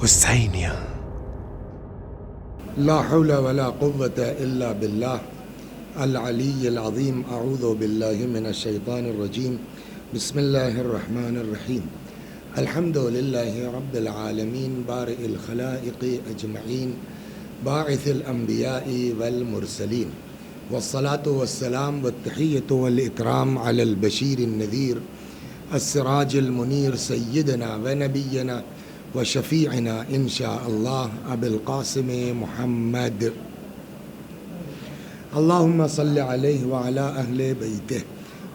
حسینیہ. لا حول ولا قوة إلا بالله العلي العظيم. أعوذ بالله من الشيطان الرجيم. بسم الله الرحمن الرحيم. الحمد لله رب العالمين بارئ الخلائق أجمعين باعث الأنبياء والمرسلين، والصلاة والسلام والتحية والإكرام على البشير النذير السراج المنير سيدنا ونبينا وشفيعنا إن شاء الله أبي القاسم محمد. اللهم صل عليه وعلى أهل بيته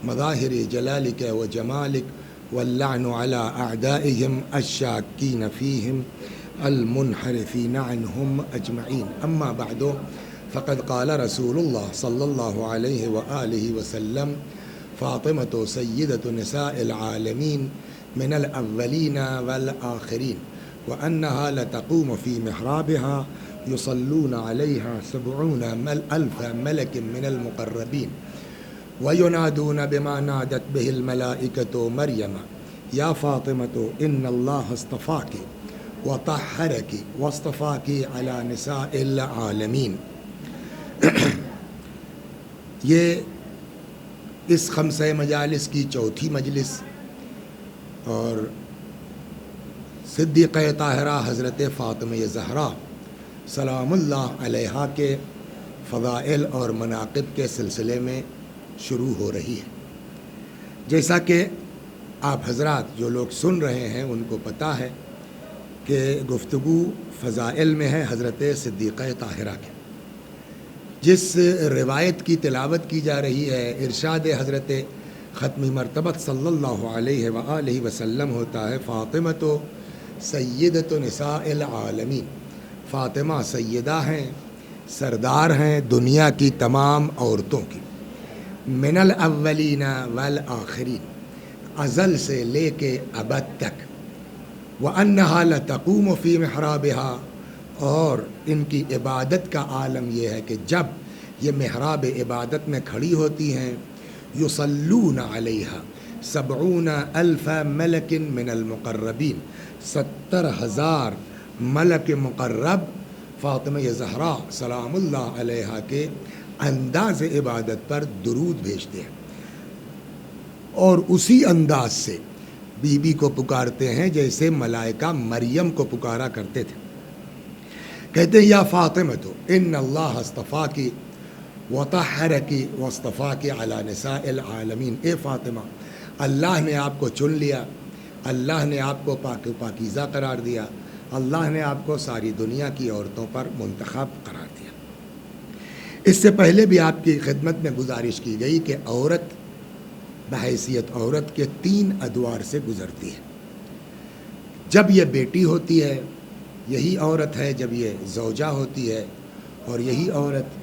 مظاهر جلالك وجمالك، واللعن على أعدائهم الشاكين فيهم المنحرفين عنهم أجمعين. أما بعد، فقد قال رسول الله صلى الله عليه وآله وسلم: فاطمة سيدة نساء العالمين من الأولين والآخرين، وأنها لتقوم في محرابها يصلون عليها 70,000 ملك من المقربين، وينادون بما نادت به الملائكة مريم: يا فاطمة إن الله اصطفاك وطهرك واصطفاك على نساء العالمين. یہ اس خمسہ مجالس کی چوتھی مجلس اور صدیقہ طاہرہ حضرت فاطمہ زہرا سلام اللہ علیہا کے فضائل اور مناقب کے سلسلے میں شروع ہو رہی ہے. جیسا کہ آپ حضرات جو لوگ سن رہے ہیں ان کو پتہ ہے کہ گفتگو فضائل میں ہے حضرت صدیقہ طاہرہ کے. جس روایت کی تلاوت کی جا رہی ہے ارشاد حضرت ختمی مرتبت صلی اللہ علیہ وآلہ وسلم ہوتا ہے: فاطمہ سیدۃ نساء العالمین. فاطمہ سیدہ ہیں، سردار ہیں دنیا کی تمام عورتوں کی. من الاولین والآخرین، ازل سے لے کے ابد تک. وانہا لتقوم فی محرابها، اور ان کی عبادت کا عالم یہ ہے کہ جب یہ محراب عبادت میں کھڑی ہوتی ہیں، یصلون علیہا 70,000 ملک من المقربین، 70,000 ملک مقرب فاطمہ زہرا سلام اللہ علیہا کے انداز عبادت پر درود بھیجتے ہیں، اور اسی انداز سے بی بی کو پکارتے ہیں جیسے ملائکہ مریم کو پکارا کرتے تھے. کہتے ہیں: یا فاطمہ تو ان اللہ اصطفاکی وطہرکی واصطفاکی علی نساء العالمین. اے فاطمہ، اللہ نے آپ کو چن لیا، اللہ نے آپ کو پاک و پاکیزہ قرار دیا، اللہ نے آپ کو ساری دنیا کی عورتوں پر منتخب قرار دیا. اس سے پہلے بھی آپ کی خدمت میں گزارش کی گئی کہ عورت بحیثیت عورت کے 3 ادوار سے گزرتی ہے. جب یہ بیٹی ہوتی ہے یہی عورت ہے، جب یہ زوجہ ہوتی ہے، اور یہی عورت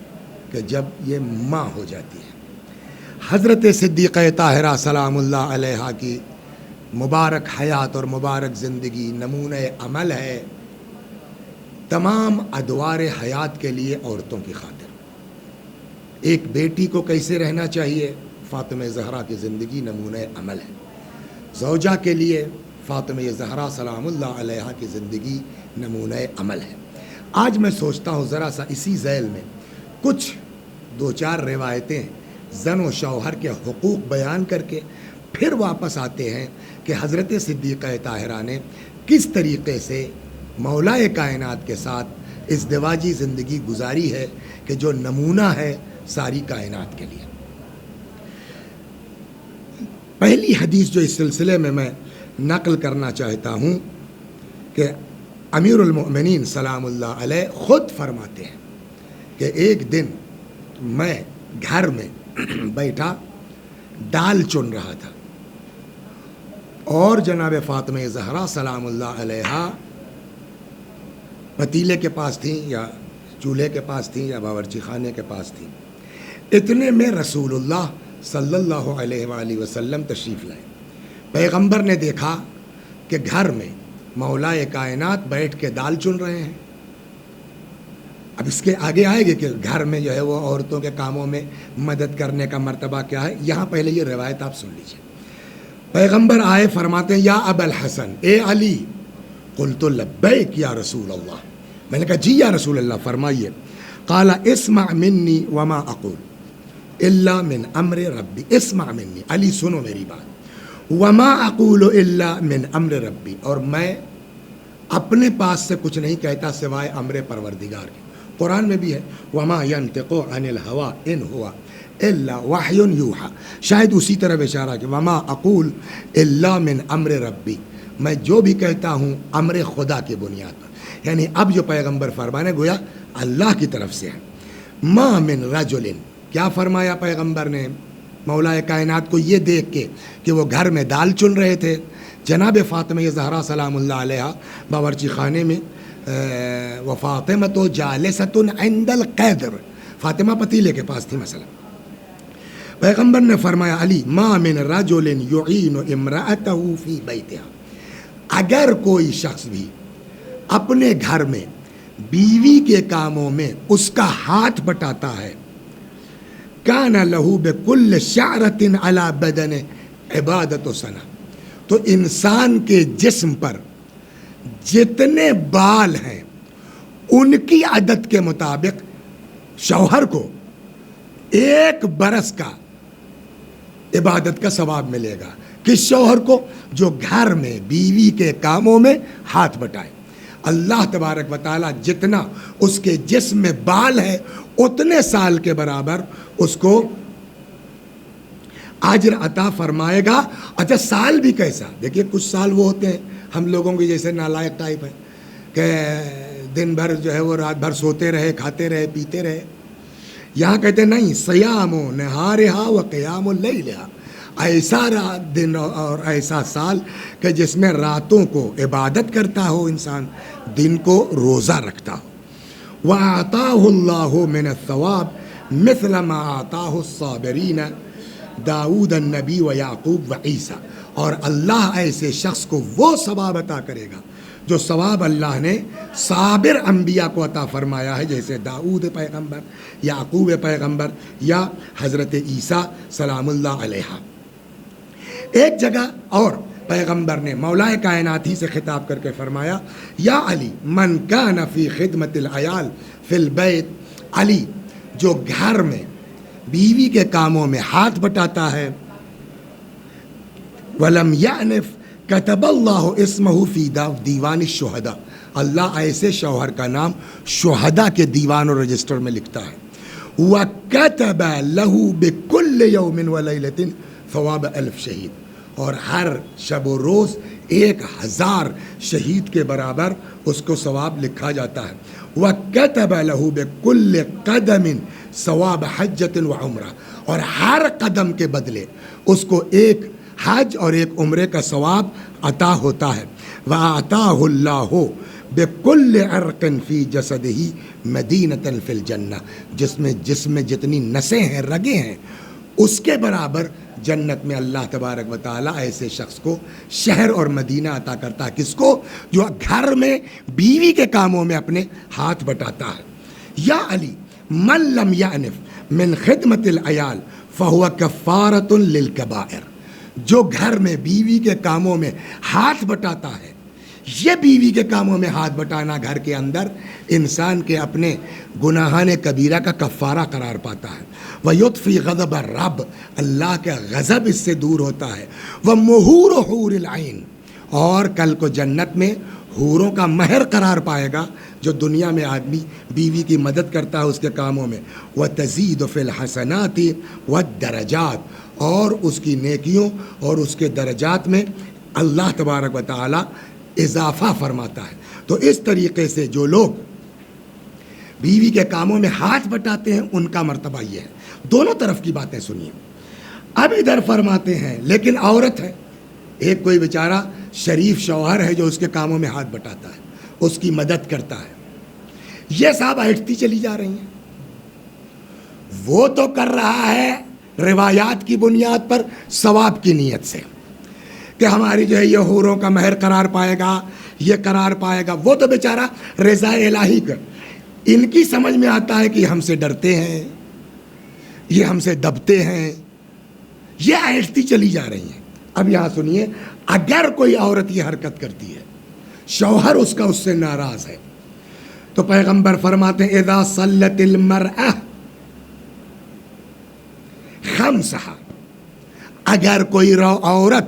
کہ جب یہ ماں ہو جاتی ہے. حضرت صدیقہ طاہرہ سلام اللہ علیہا کی مبارک حیات اور مبارک زندگی نمونہ عمل ہے تمام ادوار حیات کے لیے عورتوں کی خاطر. ایک بیٹی کو کیسے رہنا چاہیے، فاطمہ زہرا کی زندگی نمونہ عمل ہے. زوجہ کے لیے فاطمہ زہرا سلام اللہ علیہا کی زندگی نمونہ عمل ہے. آج میں سوچتا ہوں ذرا سا اسی ذیل میں کچھ 2-4 روایتیں زن و شوہر کے حقوق بیان کر کے پھر واپس آتے ہیں کہ حضرت صدیقہ طاہرہ نے کس طریقے سے مولائے کائنات کے ساتھ ازدواجی زندگی گزاری ہے کہ جو نمونہ ہے ساری کائنات کے لیے. پہلی حدیث جو اس سلسلے میں نقل کرنا چاہتا ہوں کہ امیر المؤمنین سلام اللہ علیہ خود فرماتے ہیں کہ ایک دن میں گھر میں بیٹھا دال چن رہا تھا، اور جناب فاطمہ زہرا سلام اللہ علیہا پتیلے کے پاس تھیں یا چولہے کے پاس تھیں یا باورچی خانے کے پاس تھیں. اتنے میں رسول اللہ صلی اللہ علیہ وآلہ وسلم تشریف لائے. پیغمبر نے دیکھا کہ گھر میں مولائے کائنات بیٹھ کے دال چن رہے ہیں. اب اس کے آگے آئے گے کہ گھر میں جو ہے وہ عورتوں کے کاموں میں مدد کرنے کا مرتبہ کیا ہے. یہاں پہلے یہ روایت آپ سن لیجیے. پیغمبر آئے، فرماتے ہیں: یا ابا الحسن، اے علی، قلت لبیک یا رسول اللہ، میں نے کہا جی یا رسول اللہ فرمائیے. قال اسمع منی وما اقول الا من امر ربی. اسمع منی، علی سنو میری بات. وما اقول الا من امر ربی، اور میں اپنے پاس سے کچھ نہیں کہتا سوائے امر پروردگار کے. قرآن میں بھی ہے وما ينطق عن الهوى ان هو الا وحی یوحی. شاید اسی طرح اشارہ کہ وما اقول الا من امر ربی، میں جو بھی کہتا ہوں امر خدا کی بنیاد پر. یعنی اب جو پیغمبر فرمانے گویا اللہ کی طرف سے ہے. ما من رجل، کیا فرمایا پیغمبر نے مولا کائنات کو یہ دیکھ کے کہ وہ گھر میں دال چن رہے تھے. جناب فاطمہ زہرا سلام اللہ علیہا باورچی خانے میں وفاطمۃ جالسۃ عند القدر، فاطمہ پتیلے کے پاس تھی. مثلا پیغمبر نے فرمایا علی ما من رجل یعین امرأتہ فی بیتہا، اگر کوئی شخص بھی اپنے گھر میں بیوی کے کاموں میں اس کا ہاتھ بٹاتا ہے، کان لہ بکل شعرۃ علی بدن عبادت و ثنا، تو انسان کے جسم پر جتنے بال ہیں ان کی عدد کے مطابق شوہر کو 1 برس کا عبادت کا ثواب ملے گا. کس شوہر کو؟ جو گھر میں بیوی کے کاموں میں ہاتھ بٹائے. اللہ تبارک و تعالیٰ جتنا اس کے جسم میں بال ہے اتنے سال کے برابر اس کو اجر عطا فرمائے گا. اچھا سال بھی کیسا؟ دیکھیے کچھ سال وہ ہوتے ہیں ہم لوگوں کے جیسے نالائق ٹائپ ہیں کہ دن بھر جو ہے وہ رات بھر سوتے رہے، کھاتے رہے، پیتے رہے. یہاں کہتے نہیں صیام و نہارہا و قیام اللیلہا، ایسا رات دن اور ایسا سال کہ جس میں راتوں کو عبادت کرتا ہو انسان، دن کو روزہ رکھتا ہو. وَأَعْطَاهُ اللَّهُ مِنَ الثَّوَابِ مِثْلَ مَا أَعْطَاهُ الصَّابِرِينَ داؤد النبی و یعقوب و عیسیٰ، اور اللہ ایسے شخص کو وہ ثواب عطا کرے گا جو ثواب اللہ نے صابر انبیاء کو عطا فرمایا ہے، جیسے داؤد پیغمبر، یعقوب پیغمبر یا حضرت عیسیٰ سلام اللہ علیہ. ایک جگہ اور پیغمبر نے مولا کائنات ہی سے خطاب کر کے فرمایا یا علی من کان فی خدمت العیال فی البیت، علی جو گھر میں بیوی کے کاموں میں ہاتھ بٹاتا ہے، ولم یعنف کتب اللہ اسمہ فی دیوان الشہداء، اللہ ایسے شوہر کا نام شہداء کے دیوان و رجسٹر میں لکھتا ہے. وَكَتَبَ لَهُ بِكُلِّ يَوْمٍ وَلَيْلَةٍ ثواب 1000 شہید، اور ہر شب و روز 1000 شہید کے برابر اس کو ثواب لکھا جاتا ہے. وَكَتَبَ لَهُ بِكُلِّ قَدَمٍ ثواب حجۃ و عمرہ، اور ہر قدم کے بدلے اس کو ایک حج اور ایک عمرے کا ثواب عطا ہوتا ہے. وَآتَاهُ اللَّهُ بِكُلِّ عَرْقٍ فِي جَسَدِهِ مَدِينَةً فِي الْجَنَّةِ، جس میں جتنی نسیں ہیں، رگیں ہیں، اس کے برابر جنت میں اللہ تبارک و تعالیٰ ایسے شخص کو شہر اور مدینہ عطا کرتا ہے. کس کو؟ جو گھر میں بیوی کے کاموں میں اپنے ہاتھ بٹاتا ہے. یا علی من لم یعنف من خدمت العیال فہو کفارۃ للکبائر، جو گھر میں بیوی کے کاموں میں ہاتھ بٹاتا ہے، یہ بیوی کے کاموں میں ہاتھ بٹانا گھر کے اندر انسان کے اپنے گناہان کبیرہ کا کفارہ قرار پاتا ہے. وَيُطْفِي غضب الرب، اللہ کا غضب اس سے دور ہوتا ہے. وَمُحُورُ حُورِ الْعَيْن، اور کل کو جنت میں حوروں کا مہر قرار پائے گا جو دنیا میں آدمی بیوی کی مدد کرتا ہے اس کے کاموں میں. وَتَزِيدُ فِي الْحَسَنَاتِ وَالدَّرَجَاتِ، اور اس کی نیکیوں اور اس کے درجات میں اللہ تبارک و تعالی اضافہ فرماتا ہے. تو اس طریقے سے جو لوگ بیوی کے کاموں میں ہاتھ بٹاتے ہیں ان کا مرتبہ یہ ہے. دونوں طرف کی باتیں سنیے. اب ادھر فرماتے ہیں لیکن عورت ہے، ایک کوئی بیچارہ شریف شوہر ہے جو اس کے کاموں میں ہاتھ بٹاتا ہے، اس کی مدد کرتا ہے. یہ صاحب ہٹتی چلی جا رہی ہیں. وہ تو کر رہا ہے روایات کی بنیاد پر ثواب کی نیت سے کہ ہماری جو ہے یہ حوروں کا مہر قرار پائے گا، یہ قرار پائے گا. وہ تو بیچارہ رضا الہی کر، ان کی سمجھ میں آتا ہے کہ ہم سے ڈرتے ہیں، یہ ہم سے دبتے ہیں، یہ ہٹتی چلی جا رہی ہیں. اب یہاں سنیے، اگر کوئی عورت یہ حرکت کرتی ہے، شوہر اس کا اس سے ناراض ہے، تو پیغمبر فرماتے ہیں اذا صلت المرأة خمسہا، اگر کوئی عورت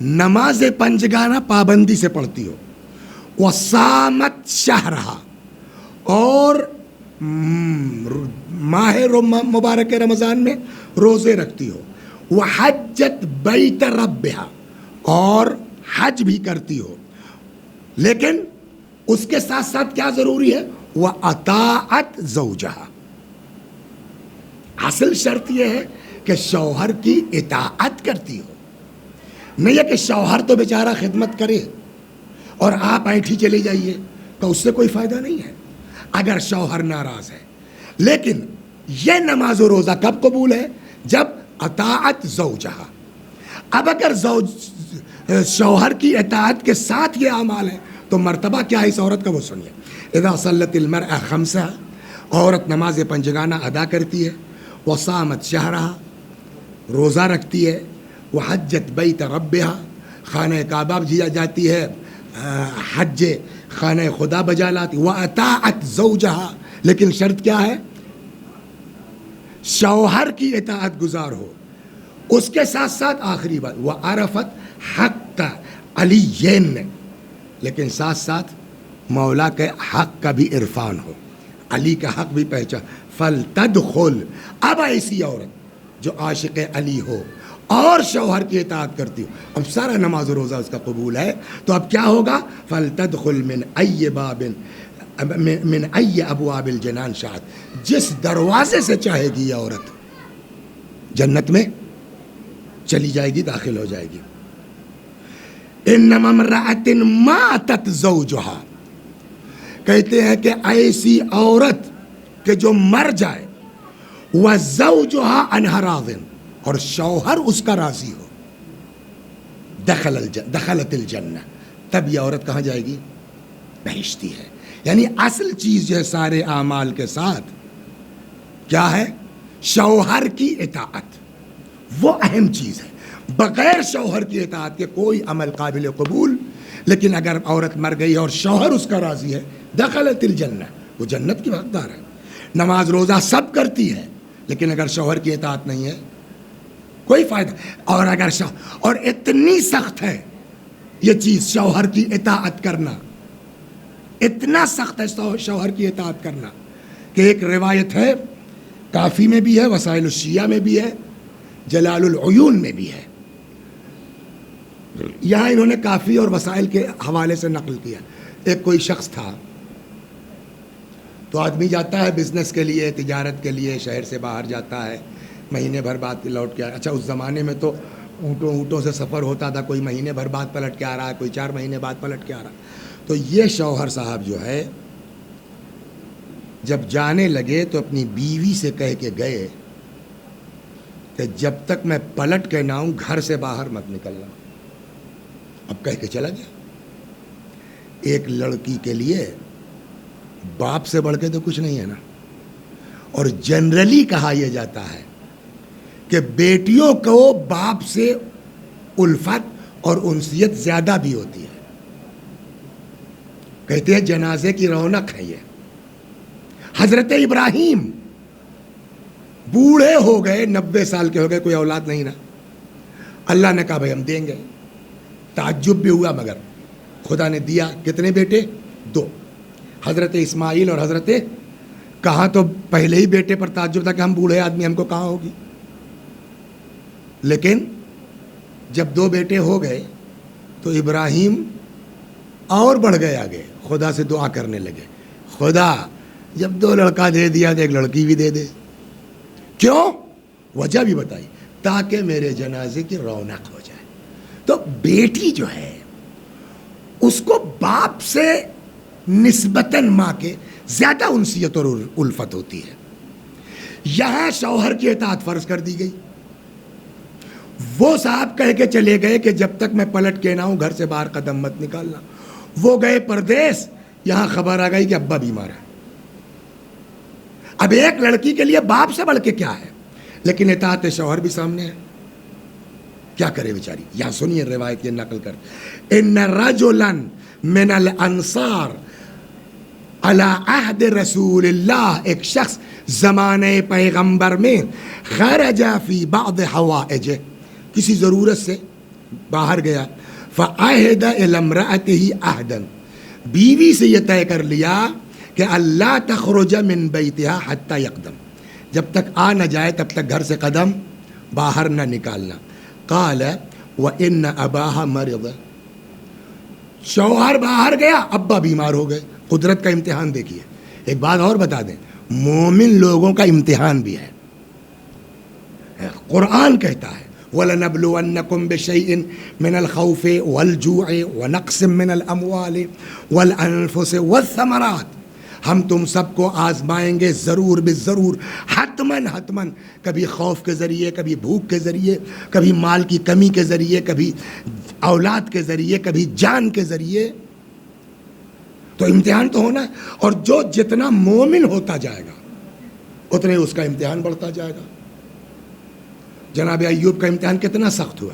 نماز پنجگانہ پابندی سے پڑھتی ہو، وصامت شہرہا، اور ماہ مبارک رمضان میں روزے رکھتی ہو، وحجت بیت ربہا، اور حج بھی کرتی ہو، لیکن اس کے ساتھ ساتھ کیا ضروری ہے؟ وَأَطَاعَتْ زَوْجَهَا، اصل شرط یہ ہے کہ شوہر کی اطاعت کرتی ہو، نہیں ہے کہ شوہر تو بیچارہ خدمت کرے اور آپ ایٹھی چلے جائیے، تو اس سے کوئی فائدہ نہیں ہے اگر شوہر ناراض ہے۔ لیکن یہ نماز و روزہ کب قبول ہے؟ جب اطاعت زوجہا۔ اب اگر شوہر کی اطاعت کے ساتھ یہ اعمال ہیں تو مرتبہ کیا ہے اس عورت کا، وہ سنیے۔ اذا صلت المرأة خمسہ، عورت نماز پنجگانہ ادا کرتی ہے، وصامت شہرہا، روزہ رکھتی ہے، وحجت بیت ربہا، خانہ کعبہ بھی جاتی ہے، حج خانہ خدا بجا لاتی، وَأَطَاعَتْ زَوْجَهَا، لیکن شرط کیا ہے؟ شوہر کی اطاعت گزار ہو۔ اس کے ساتھ ساتھ آخری بات، وَعَرَفَتْ حَقَّ عَلِيٍّ، لیکن ساتھ ساتھ مولا کے حق کا بھی عرفان ہو، علی کا حق بھی پہچان۔ فَلْتَدْخُلْ، اب ایسی عورت جو عاشق علی ہو اور شوہر کی اطاعت کرتی ہو، اب سارا نماز و روزہ اس کا قبول ہے، تو اب کیا ہوگا؟ فَلْتَدْخُلْ مِنْ أَيِّ بَابٍ من أَيِّ أَبْوَابِ الْجَنَانِ شَاءَتْ، جس دروازے سے چاہے گی یہ عورت جنت میں چلی جائے گی، داخل ہو جائے گی۔ إِنَّمَا امْرَأَةٍ مَاتَتْ زَوْجُهَا، کہتے ہیں کہ ایسی عورت کہ جو مر جائے، وَزَوْجُهَا عَنْهَا رَاضٍ، اور شوہر اس کا راضی ہو، دخلت الجنہ، تب یہ عورت کہاں جائے گی؟ بہشتی ہے۔ یعنی اصل چیز جو ہے سارے اعمال کے ساتھ کیا ہے؟ شوہر کی اطاعت، وہ اہم چیز ہے۔ بغیر شوہر کی اطاعت کے کوئی عمل قابل قبول، لیکن اگر عورت مر گئی اور شوہر اس کا راضی ہے، دخلت الجنہ، وہ جنت کی حقدار ہے۔ نماز روزہ سب کرتی ہے، لیکن اگر شوہر کی اطاعت نہیں ہے کوئی فائدہ۔ اور اگر اور اتنی سخت ہے یہ چیز، شوہر کی اطاعت کرنا اتنا سخت ہے، شوہر کی اطاعت کرنا، کہ ایک روایت ہے، کافی میں بھی ہے، وسائل الشیعہ میں بھی ہے، جلال العیون میں بھی ہے، یہاں انہوں نے کافی اور وسائل کے حوالے سے نقل کیا۔ ایک کوئی شخص تھا، تو آدمی جاتا ہے بزنس کے لیے، تجارت کے لیے، شہر سے باہر جاتا ہے، مہینے بھر بعد لوٹ کے اچھا اس زمانے میں تو اونٹوں سے سفر ہوتا تھا، کوئی مہینے بھر بعد پلٹ کے آ رہا ہے، کوئی 4 مہینے بعد پلٹ کے آ رہا ہے۔ تو یہ شوہر صاحب جو ہے جب جانے لگے تو اپنی بیوی سے کہہ کے گئے کہ جب تک میں پلٹ کے نہ آؤں گھر سے باہر مت نکلنا۔ اب کہہ کے چلا گیا۔ ایک لڑکی کے لیے باپ سے بڑھ کے تو کچھ نہیں ہے نا، اور جنرلی کہا یہ جاتا ہے کہ بیٹیوں کو باپ سے الفت اور انسیت زیادہ بھی ہوتی ہے۔ کہتے ہیں جنازے کی رونق ہے یہ۔ حضرت ابراہیم بوڑھے ہو گئے، 90 سال کے ہو گئے، کوئی اولاد نہیں نا، اللہ نے کہا بھائی ہم دیں گے۔ تعجب بھی ہوا، مگر خدا نے دیا۔ کتنے بیٹے؟ 2، حضرت اسماعیل اور حضرت، کہاں تو پہلے ہی بیٹے پر تعجب تھا کہ ہم بوڑھے آدمی، ہم کو کہاں ہوگی، لیکن جب 2 بیٹے ہو گئے تو ابراہیم اور بڑھ گئے آگے، خدا سے دعا کرنے لگے، خدا جب 2 لڑکا دے دیا تو 1 لڑکی بھی دے دے۔ کیوں؟ وجہ بھی بتائی، تاکہ میرے جنازے کی رونق ہو جائے۔ تو بیٹی جو ہے اس کو باپ سے نسبتاً ماں کے زیادہ انسیت اور الفت ہوتی ہے۔ یہاں شوہر کی اطاعت فرض کر دی گئی۔ وہ صاحب کہہ کے چلے گئے کہ جب تک میں پلٹ کے نہ ہوں گھر سے باہر قدم مت نکالنا۔ وہ گئے پردیس، یہاں خبر آ گئی کہ ابا بیمار ہے۔ اب ایک لڑکی کے لیے باپ سے بڑھ کے کیا ہے، لیکن اطاعت شوہر بھی سامنے ہے۔ کیا کرے بیچاری. یہاں سنیے روایت یہ نقل کر, ان رجلا من الانصار علی عہد رسول اللہ, ایک شخص زمانے پیغمبر میں, خرج فی بعض حوائجہ, کسی ضرورت سے باہر گیا, فعہد الی امرأتہ عہدا, بیوی سے یہ طے کر لیا کہ اللہ تخرج من بیتہا حتی یقدم, جب تک آ نہ جائے تب تک گھر سے قدم باہر نہ نکالنا. قال وان اباها مرض, شوہر باہر گیا, ابا بیمار ہو گئے. قدرت کا امتحان دیکھیے. ایک بات اور بتا دیں, مومن لوگوں کا امتحان بھی ہے. قرآن کہتا ہے وَلَنَبْلُوَنَّكُمْ بِشَيْءٍ مِّنَ الْخَوْفِ وَالْجُوعِ وَنَقْصٍ مِّنَ الْأَمْوَالِ وَالْأَنفُسِ وَالثَّمَرَاتِ, ہم تم سب کو آزمائیں گے ضرور بالضرور, حتماً حتماً, کبھی خوف کے ذریعے, کبھی بھوک کے ذریعے, کبھی مال کی کمی کے ذریعے, کبھی اولاد کے ذریعے, کبھی جان کے ذریعے. تو امتحان تو ہونا ہے, اور جو جتنا مومن ہوتا جائے گا اتنے اس کا امتحان بڑھتا جائے گا. جناب ایوب کا امتحان کتنا سخت ہوا,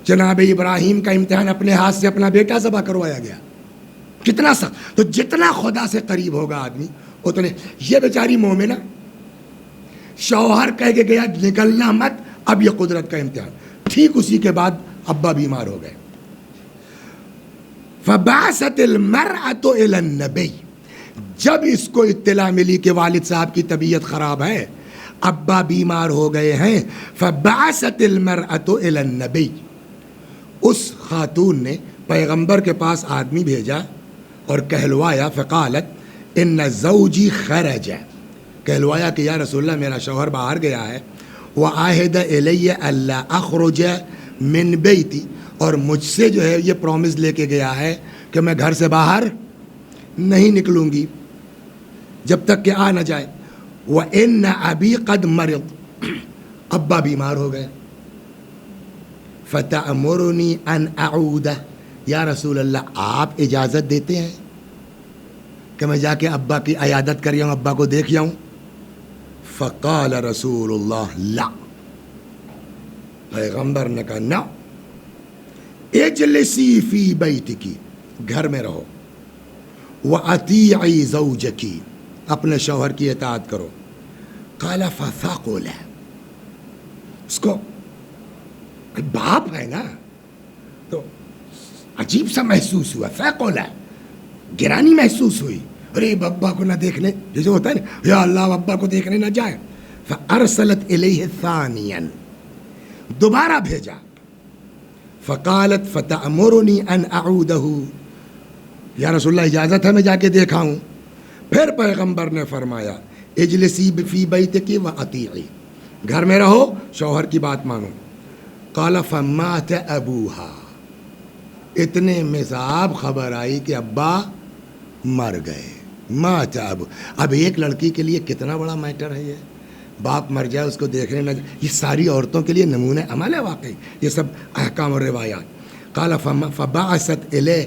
جناب ابراہیم کا امتحان اپنے ہاتھ سے اپنا بیٹا ذبح کروایا گیا, کتنا سخت. تو جتنا خدا سے قریب ہوگا آدمی اتنے. یہ بیچاری مومنہ شوہر کہہ کے گیا نکلنا مت, اب یہ قدرت کا امتحان. ٹھیک اسی کے بعد ابا بیمار ہو گئے. فبعثت المرأة الى النبی, جب اس کو اطلاع ملی کہ والد صاحب کی طبیعت خراب ہے, ابا بیمار ہو گئے ہیں, فبعثت المرأة الى النبی, اس خاتون نے پیغمبر کے پاس آدمی بھیجا اور کہلوایا, فقالت ان زوجی خرج, کہلوایا کہ یا رسول اللہ میرا شوہر باہر گیا ہے, وعاہد الی الا اخرج من بیتی, اور مجھ سے جو ہے یہ پرومس لے کے گیا ہے کہ میں گھر سے باہر نہیں نکلوں گی جب تک کہ آ نہ جائے. وَإِنَّ أَبِي قَدْ مَرِضْ, ابا بیمار ہو گئے. فَتَأْمُرُنِي أَنْ أَعُودَ, یا رسول اللہ آپ اجازت دیتے ہیں کہ میں جا کے ابا کی عیادت کر آؤں, ابا کو دیکھ آؤں. فقال رسول اللہ لا, پیغمبر نے کہا نا, اجلسی فی بیتکی, گھر میں رہو, وَأَطِیعِی زَوْجَکی, اپنے شوہر کی اطاعت کرو. قال فثقل, اس کو باپ ہے نا تو عجیب سا محسوس ہوا, ثقل, گرانی محسوس ہوئی. ارے ابا کو نہ دیکھنے, جیسے ہوتا ہے نا, یا اللہ ابا کو دیکھنے نہ جائے. فارسلت الیہ ثانیا, دوبارہ بھیجا. فقالت فتأمرنی ان اعودہ, یا رسول اللہ اجازت ہے میں جا کے دیکھاؤں. پھر پیغمبر نے فرمایا اجلسی فی بیتکی واطیعی, گھر میں رہو, شوہر کی بات مانو. قال فمات ابوہا, اتنے میں صاحب خبر آئی کہ ابا مر گئے. مات ابو, اب ایک لڑکی کے لیے کتنا بڑا میٹر ہے یہ, باپ مر جائے اس کو دیکھنے نہ جائے. یہ ساری عورتوں کے لیے نمونہ عمل ہے واقعی, یہ سب احکام اور روایات. قال فبعثت الیہ,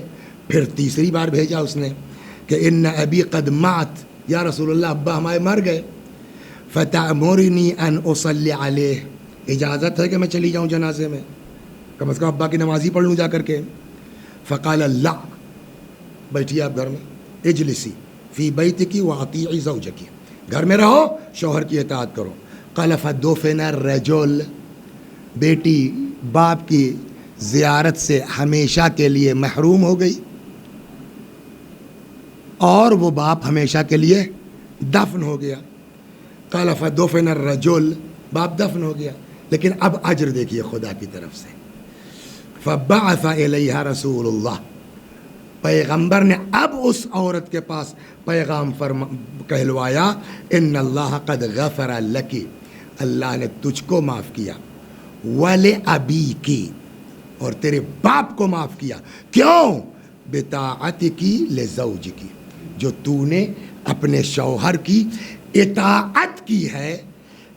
پھر تیسری بار بھیجا اس نے کہ ان ابی قد مات, یا رسول اللہ ابا ہمارے مر گئے. فتأمرنی ان اصلی علیہ, اجازت ہے کہ میں چلی جاؤں جنازے میں, کم از کم ابا کی نماز ہی پڑھ لوں جا کر کے. فقال لا, بیٹھیے آپ گھر میں, اجلسی فی بیتکی واطیعی زوجکی, گھر میں رہو, شوہر کی اطاعت کرو. قال فدفن الرجل, بیٹی باپ کی زیارت سے ہمیشہ کے لیے محروم ہو گئی, اور وہ باپ ہمیشہ کے لیے دفن ہو گیا. قال فدفن الرجل, باپ دفن ہو گیا. لیکن اب اجر دیکھیے خدا کی طرف سے. فبعث الیہا رسول اللہ, پیغمبر نے اب اس عورت کے پاس پیغام کہلوایا, ان اللہ قد غفر لکی, اللہ نے تجھ کو معاف کیا, وَلِأَبِيكِ, اور تیرے باپ کو معاف کیا. کیوں؟ بِطَاعَتِكِ لِزَوْجِكِ, جو تو نے اپنے شوہر کی اطاعت کی ہے,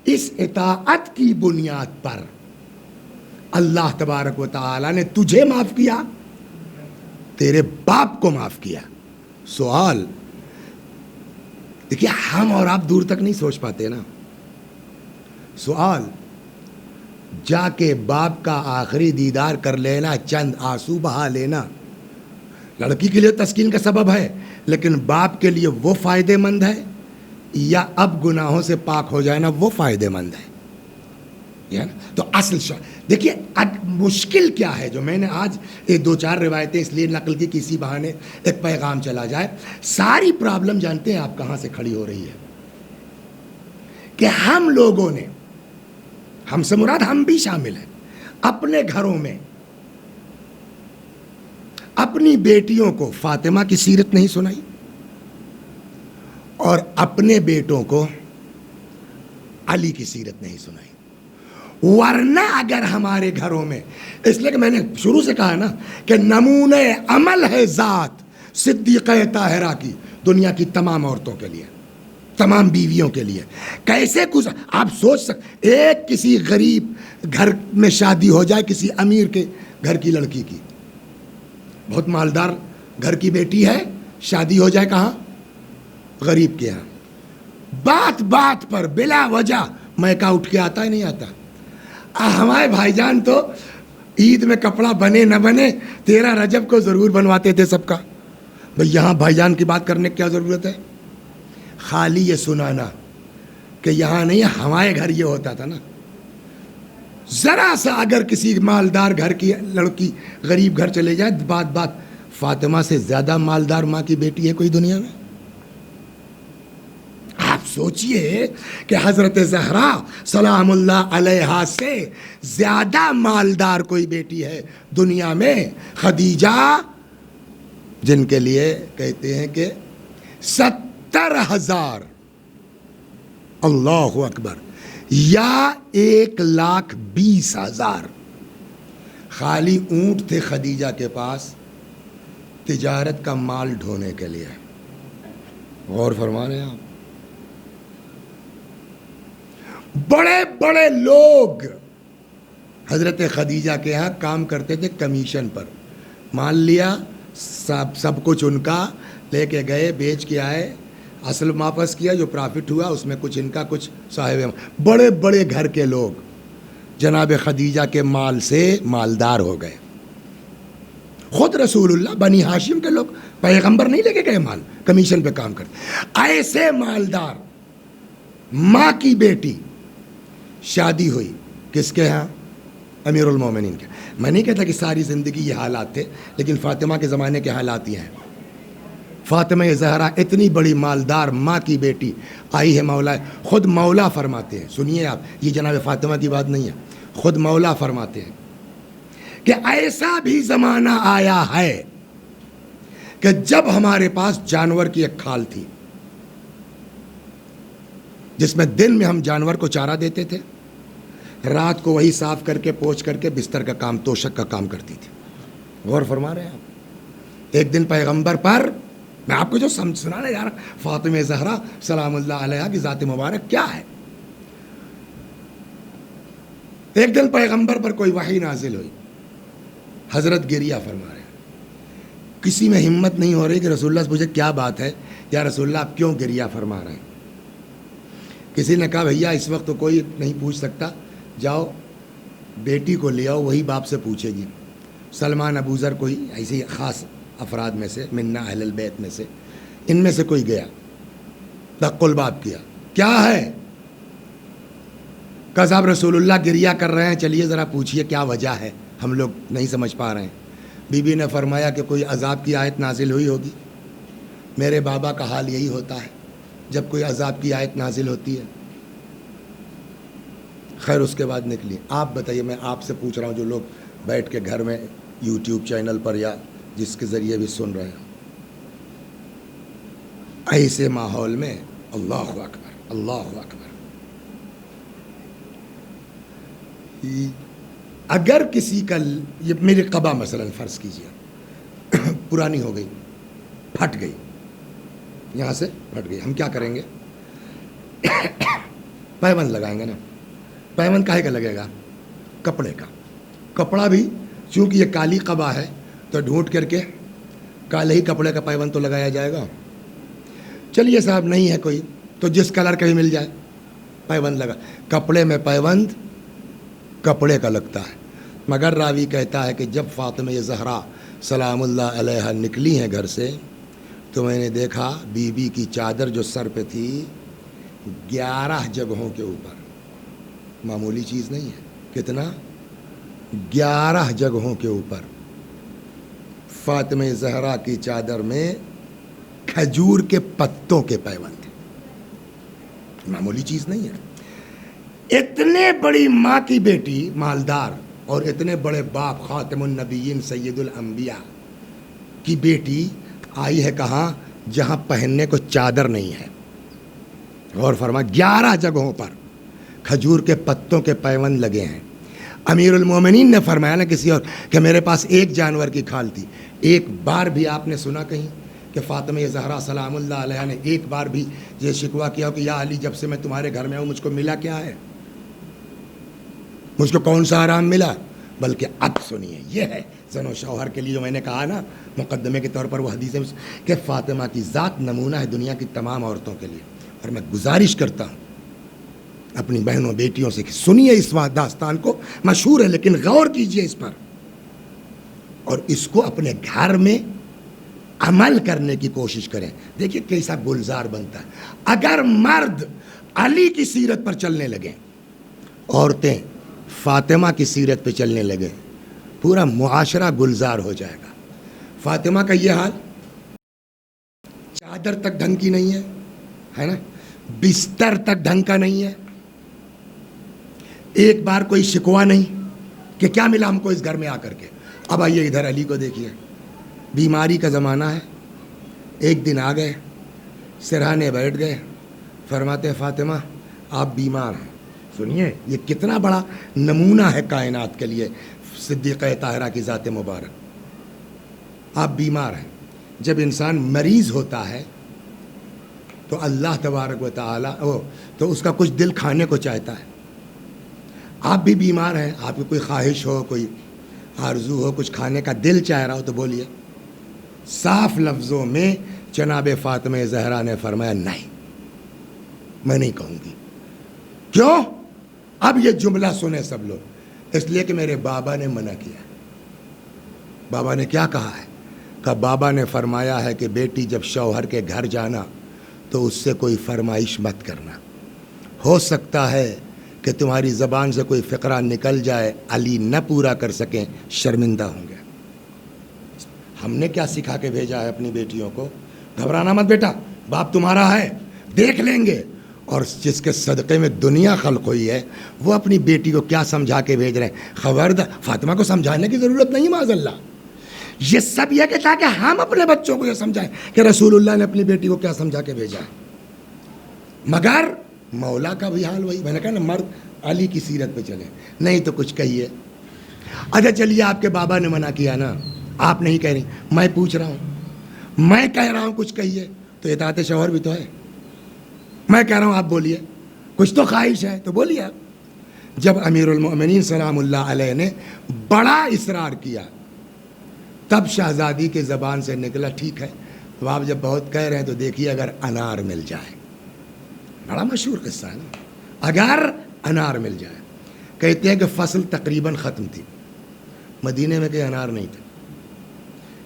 اس اطاعت کی بنیاد پر اللہ تبارک و تعالی نے تجھے معاف کیا, تیرے باپ کو معاف کیا. سوال دیکھیے, ہم اور آپ دور تک نہیں سوچ پاتے نا. سوال, جا کے باپ کا آخری دیدار کر لینا، چند آنسو بہا لینا لڑکی کے لیے تسکین کا سبب ہے، لیکن باپ کے لیے وہ فائدہ مند ہے، یا اب گناہوں سے پاک ہو جائے نا وہ فائدہ مند ہے؟ تو اصل دیکھیے مشکل کیا ہے، جو میں نے آج ایک دو چار روایتیں اس لیے نقل کی کسی بہانے ایک پیغام چلا جائے. ساری پرابلم جانتے ہیں آپ کہاں سے کھڑی ہو رہی ہے؟ کہ ہم لوگوں نے، ہم سے مراد ہم بھی شامل ہیں، اپنے گھروں میں اپنی بیٹیوں کو فاطمہ کی سیرت نہیں سنائی اور اپنے بیٹوں کو علی کی سیرت نہیں سنائی. ورنہ اگر ہمارے گھروں میں، اس لیے کہ میں نے شروع سے کہا نا کہ نمونے عمل ہے ذات صدیقہ طاہرہ کی دنیا کی تمام عورتوں کے لیے، تمام بیویوں کے لیے. کیسے کچھ آپ سوچ سکتے، ایک کسی غریب گھر میں شادی ہو جائے، کسی امیر کے گھر کی لڑکی کی، بہت مالدار گھر کی بیٹی ہے، شادی ہو جائے کہاں؟ غریب کے یہاں. بات بات پر بلا وجہ میکا اٹھ کے آتا ہی نہیں آتا. ہمارے بھائی جان تو عید میں کپڑا بنے نہ بنے 13 رجب کو ضرور بنواتے تھے سب کا. بھئی یہاں بھائی جان کی بات کرنے کی کیا ضرورت ہے؟ خالی یہ سنانا کہ یہاں نہیں، ہمارے گھر یہ ہوتا تھا نا. ذرا سا اگر کسی مالدار گھر کی لڑکی غریب گھر چلے جائے، بات فاطمہ سے زیادہ مالدار ماں کی بیٹی ہے کوئی دنیا میں؟ آپ سوچئے کہ حضرت زہرا سلام اللہ علیہا سے زیادہ مالدار کوئی بیٹی ہے دنیا میں؟ خدیجہ، جن کے لیے کہتے ہیں کہ 70,000 اللہ اکبر یا 1,20,000 خالی اونٹ تھے خدیجہ کے پاس تجارت کا مال ڈھونے کے لیے. غور فرما رہے ہیں آپ؟ بڑے بڑے لوگ حضرت خدیجہ کے ہاں کام کرتے تھے کمیشن پر. مان لیا سب کچھ ان کا، لے کے گئے، بیچ کے آئے، اصل واپس کیا، جو پرافٹ ہوا اس میں کچھ ان کا، کچھ صاحب. بڑے بڑے گھر کے لوگ جناب خدیجہ کے مال سے مالدار ہو گئے. خود رسول اللہ بنی ہاشم کے لوگ، پیغمبر نہیں لے کے گئے مال، کمیشن پہ کام کرتے. ایسے مالدار ماں کی بیٹی شادی ہوئی کس کے ہاں؟ امیر المومنین کے. میں نہیں کہتا کہ ساری زندگی یہ حالات تھے، لیکن فاطمہ کے زمانے کے حالات یہ ہیں. فاطمہ زہرا اتنی بڑی مالدار ماں کی بیٹی آئی ہے. مولا خود مولا فرماتے ہیں، سنیے آپ، یہ جناب فاطمہ کی بات نہیں ہے، خود مولا فرماتے ہیں کہ ایسا بھی زمانہ آیا ہے کہ جب ہمارے پاس جانور کی ایک کھال تھی جس میں دن میں ہم جانور کو چارہ دیتے تھے، رات کو وہی صاف کر کے پوچھ کر کے بستر کا کام، توشک کا کام کرتی تھی. غور فرما رہے ہیں آپ؟ ایک دن پیغمبر پر، میں آپ کو جو سنانے جا رہا ہوں، فاطمہ زہرا سلام اللہ علیہا کی ذات مبارک کیا ہے. ایک دن پیغمبر پر کوئی وحی نازل ہوئی، حضرت گریہ فرما رہے ہیں. کسی میں ہمت نہیں ہو رہی کہ رسول اللہ سے پوچھے کیا بات ہے، یا رسول اللہ آپ کیوں گریہ فرما رہے ہیں؟ کسی نے کہا بھیا اس وقت تو کوئی نہیں پوچھ سکتا، جاؤ بیٹی کو لے آؤ، وہی باپ سے پوچھے گی. سلمان ابو ذر کوئی ایسی خاص افراد میں سے، منا اہل البیت میں سے، ان میں سے کوئی گیا، دق الباب کیا، کیا ہے؟ کہا صاحب رسول اللہ گریہ کر رہے ہیں، چلیے ذرا پوچھئے کیا وجہ ہے، ہم لوگ نہیں سمجھ پا رہے ہیں. بی بی نے فرمایا کہ کوئی عذاب کی آیت نازل ہوئی ہوگی. میرے بابا کا حال یہی ہوتا ہے جب کوئی عذاب کی آیت نازل ہوتی ہے. خیر اس کے بعد نکلی. آپ بتائیے، میں آپ سے پوچھ رہا ہوں جو لوگ بیٹھ کے گھر میں یوٹیوب چینل پر یا جس کے ذریعے بھی سن رہے ہیں، ایسے ماحول میں اللہ اکبر اللہ اکبر، اگر کسی کا، یہ میری قبا مثلا فرض کیجیے پرانی ہو گئی، پھٹ گئی، یہاں سے پھٹ گئی، ہم کیا کریں گے؟ پیوند لگائیں گے نا. پیوند کاہے کا لگے گا؟ کپڑے کا. کپڑا بھی چونکہ یہ کالی قبا ہے تو ڈھونڈ کر کے کالے ہی کپڑے کا پیوند تو لگایا جائے گا. چلیے صاحب نہیں ہے کوئی تو جس کلر کا بھی مل جائے پیوند لگا. کپڑے میں پیوند کپڑے کا لگتا ہے. مگر راوی کہتا ہے کہ جب فاطمہ زہرا سلام اللہ علیہا نکلی ہیں گھر سے تو میں نے دیکھا بی بی کی چادر جو سر پہ تھی 11 جگہوں کے اوپر، معمولی چیز نہیں ہے. کتنا؟ 11 جگہوں کے اوپر فاطمہ زہرا کی چادر میں کھجور کے پتوں کے پیوند تھے. معمولی چیز نہیں ہے. اتنے بڑی ماں کی بیٹی مالدار اور اتنے بڑے باپ خاتم النبیین سید الانبیاء کی بیٹی آئی ہے کہاں؟ جہاں پہننے کو چادر نہیں ہے. غور فرما، 11 جگہوں پر کھجور کے پتوں کے پیوند لگے ہیں. امیر المومنین نے فرمایا نا کسی اور کہ میرے پاس ایک جانور کی کھال تھی. ایک بار بھی آپ نے سنا کہیں کہ فاطمہ زہرا سلام اللہ علیہ نے ایک بار بھی یہ شکوہ کیا ہو کہ یا علی جب سے میں تمہارے گھر میں ہوں مجھ کو ملا کیا ہے، مجھ کو کون سا آرام ملا؟ بلکہ اب سنیے، یہ ہے زن و شوہر کے لیے جو میں نے کہا نا مقدمے کے طور پر وہ حدیث کہ فاطمہ کی ذات نمونہ ہے دنیا کی تمام عورتوں کے لیے. اور میں گزارش کرتا ہوں اپنی بہنوں بیٹیوں سے کہ سنیے اس داستان کو، مشہور ہے لیکن غور کیجئے اس پر اور اس کو اپنے گھر میں عمل کرنے کی کوشش کریں. دیکھیے کیسا گلزار بنتا ہے. اگر مرد علی کی سیرت پر چلنے لگیں، عورتیں فاطمہ کی سیرت پہ چلنے لگے، پورا معاشرہ گلزار ہو جائے گا. فاطمہ کا یہ حال، چادر تک ڈھنگ کی نہیں ہے نا، بستر تک ڈھنگ کا نہیں ہے، ایک بار کوئی شکوہ نہیں کہ کیا ملا ہم کو اس گھر میں آ کر کے. اب آئیے ادھر علی کو دیکھیے، بیماری کا زمانہ ہے. ایک دن آ گئے، سرہانے بیٹھ گئے، فرماتے ہیں فاطمہ آپ بیمار ہیں. سنیے یہ کتنا بڑا نمونہ ہے کائنات کے لیے صدیقہ طاہرہ کی ذات مبارک. آپ بیمار ہیں. جب انسان مریض ہوتا ہے تو اللہ تبارک و تعالیٰ تو اس کا کچھ دل کھانے کو چاہتا ہے. آپ بھی بیمار ہیں، آپ کی کوئی خواہش ہو، کوئی آرزو ہو، کچھ کھانے کا دل چاہ رہا ہو تو بولیے. صاف لفظوں میں جناب فاطمہ زہرا نے فرمایا نہیں، میں نہیں کہوں گی. کیوں؟ اب یہ جملہ سنیں سب لوگ، اس لیے کہ میرے بابا نے منع کیا. بابا نے کیا کہا ہے؟ کہ بابا نے فرمایا ہے کہ بیٹی جب شوہر کے گھر جانا تو اس سے کوئی فرمائش مت کرنا. ہو سکتا ہے کہ تمہاری زبان سے کوئی فقرہ نکل جائے، علی نہ پورا کر سکیں، شرمندہ ہوں گے. ہم نے کیا سکھا کے بھیجا ہے اپنی بیٹیوں کو؟ گھبرانا مت بیٹا، باپ تمہارا ہے، دیکھ لیں گے. اور جس کے صدقے میں دنیا خلق ہوئی ہے وہ اپنی بیٹی کو کیا سمجھا کے بھیج رہے ہیں؟ خبردار، فاطمہ کو سمجھانے کی ضرورت نہیں معاذ اللہ. یہ سب یہ کہ تاکہ ہم اپنے بچوں کو یہ سمجھائیں کہ رسول اللہ نے اپنی بیٹی کو کیا سمجھا کے بھیجا ہے. مگر مولا کا بھی حال وہی. میں نے کہا نا مرد علی کی سیرت پہ چلے، نہیں تو کچھ کہیے. اچھا چلیے آپ کے بابا نے منع کیا نا، آپ نہیں کہہ رہی، میں پوچھ رہا ہوں، میں کہہ رہا ہوں کچھ کہیے تو اطاعت شوہر بھی تو ہے. میں کہہ رہا ہوں آپ بولیے، کچھ تو خواہش ہے تو بولیے آپ. جب امیر المؤمنین سلام اللہ علیہ نے بڑا اصرار کیا تب شہزادی کے زبان سے نکلا ٹھیک ہے تو آپ جب بہت کہہ رہے ہیں تو دیکھیے اگر انار مل جائے. بڑا مشہور قصہ ہے نا، اگر انار مل جائے. کہتے ہیں کہ فصل تقریباً ختم تھی، مدینے میں کوئی انار نہیں تھا.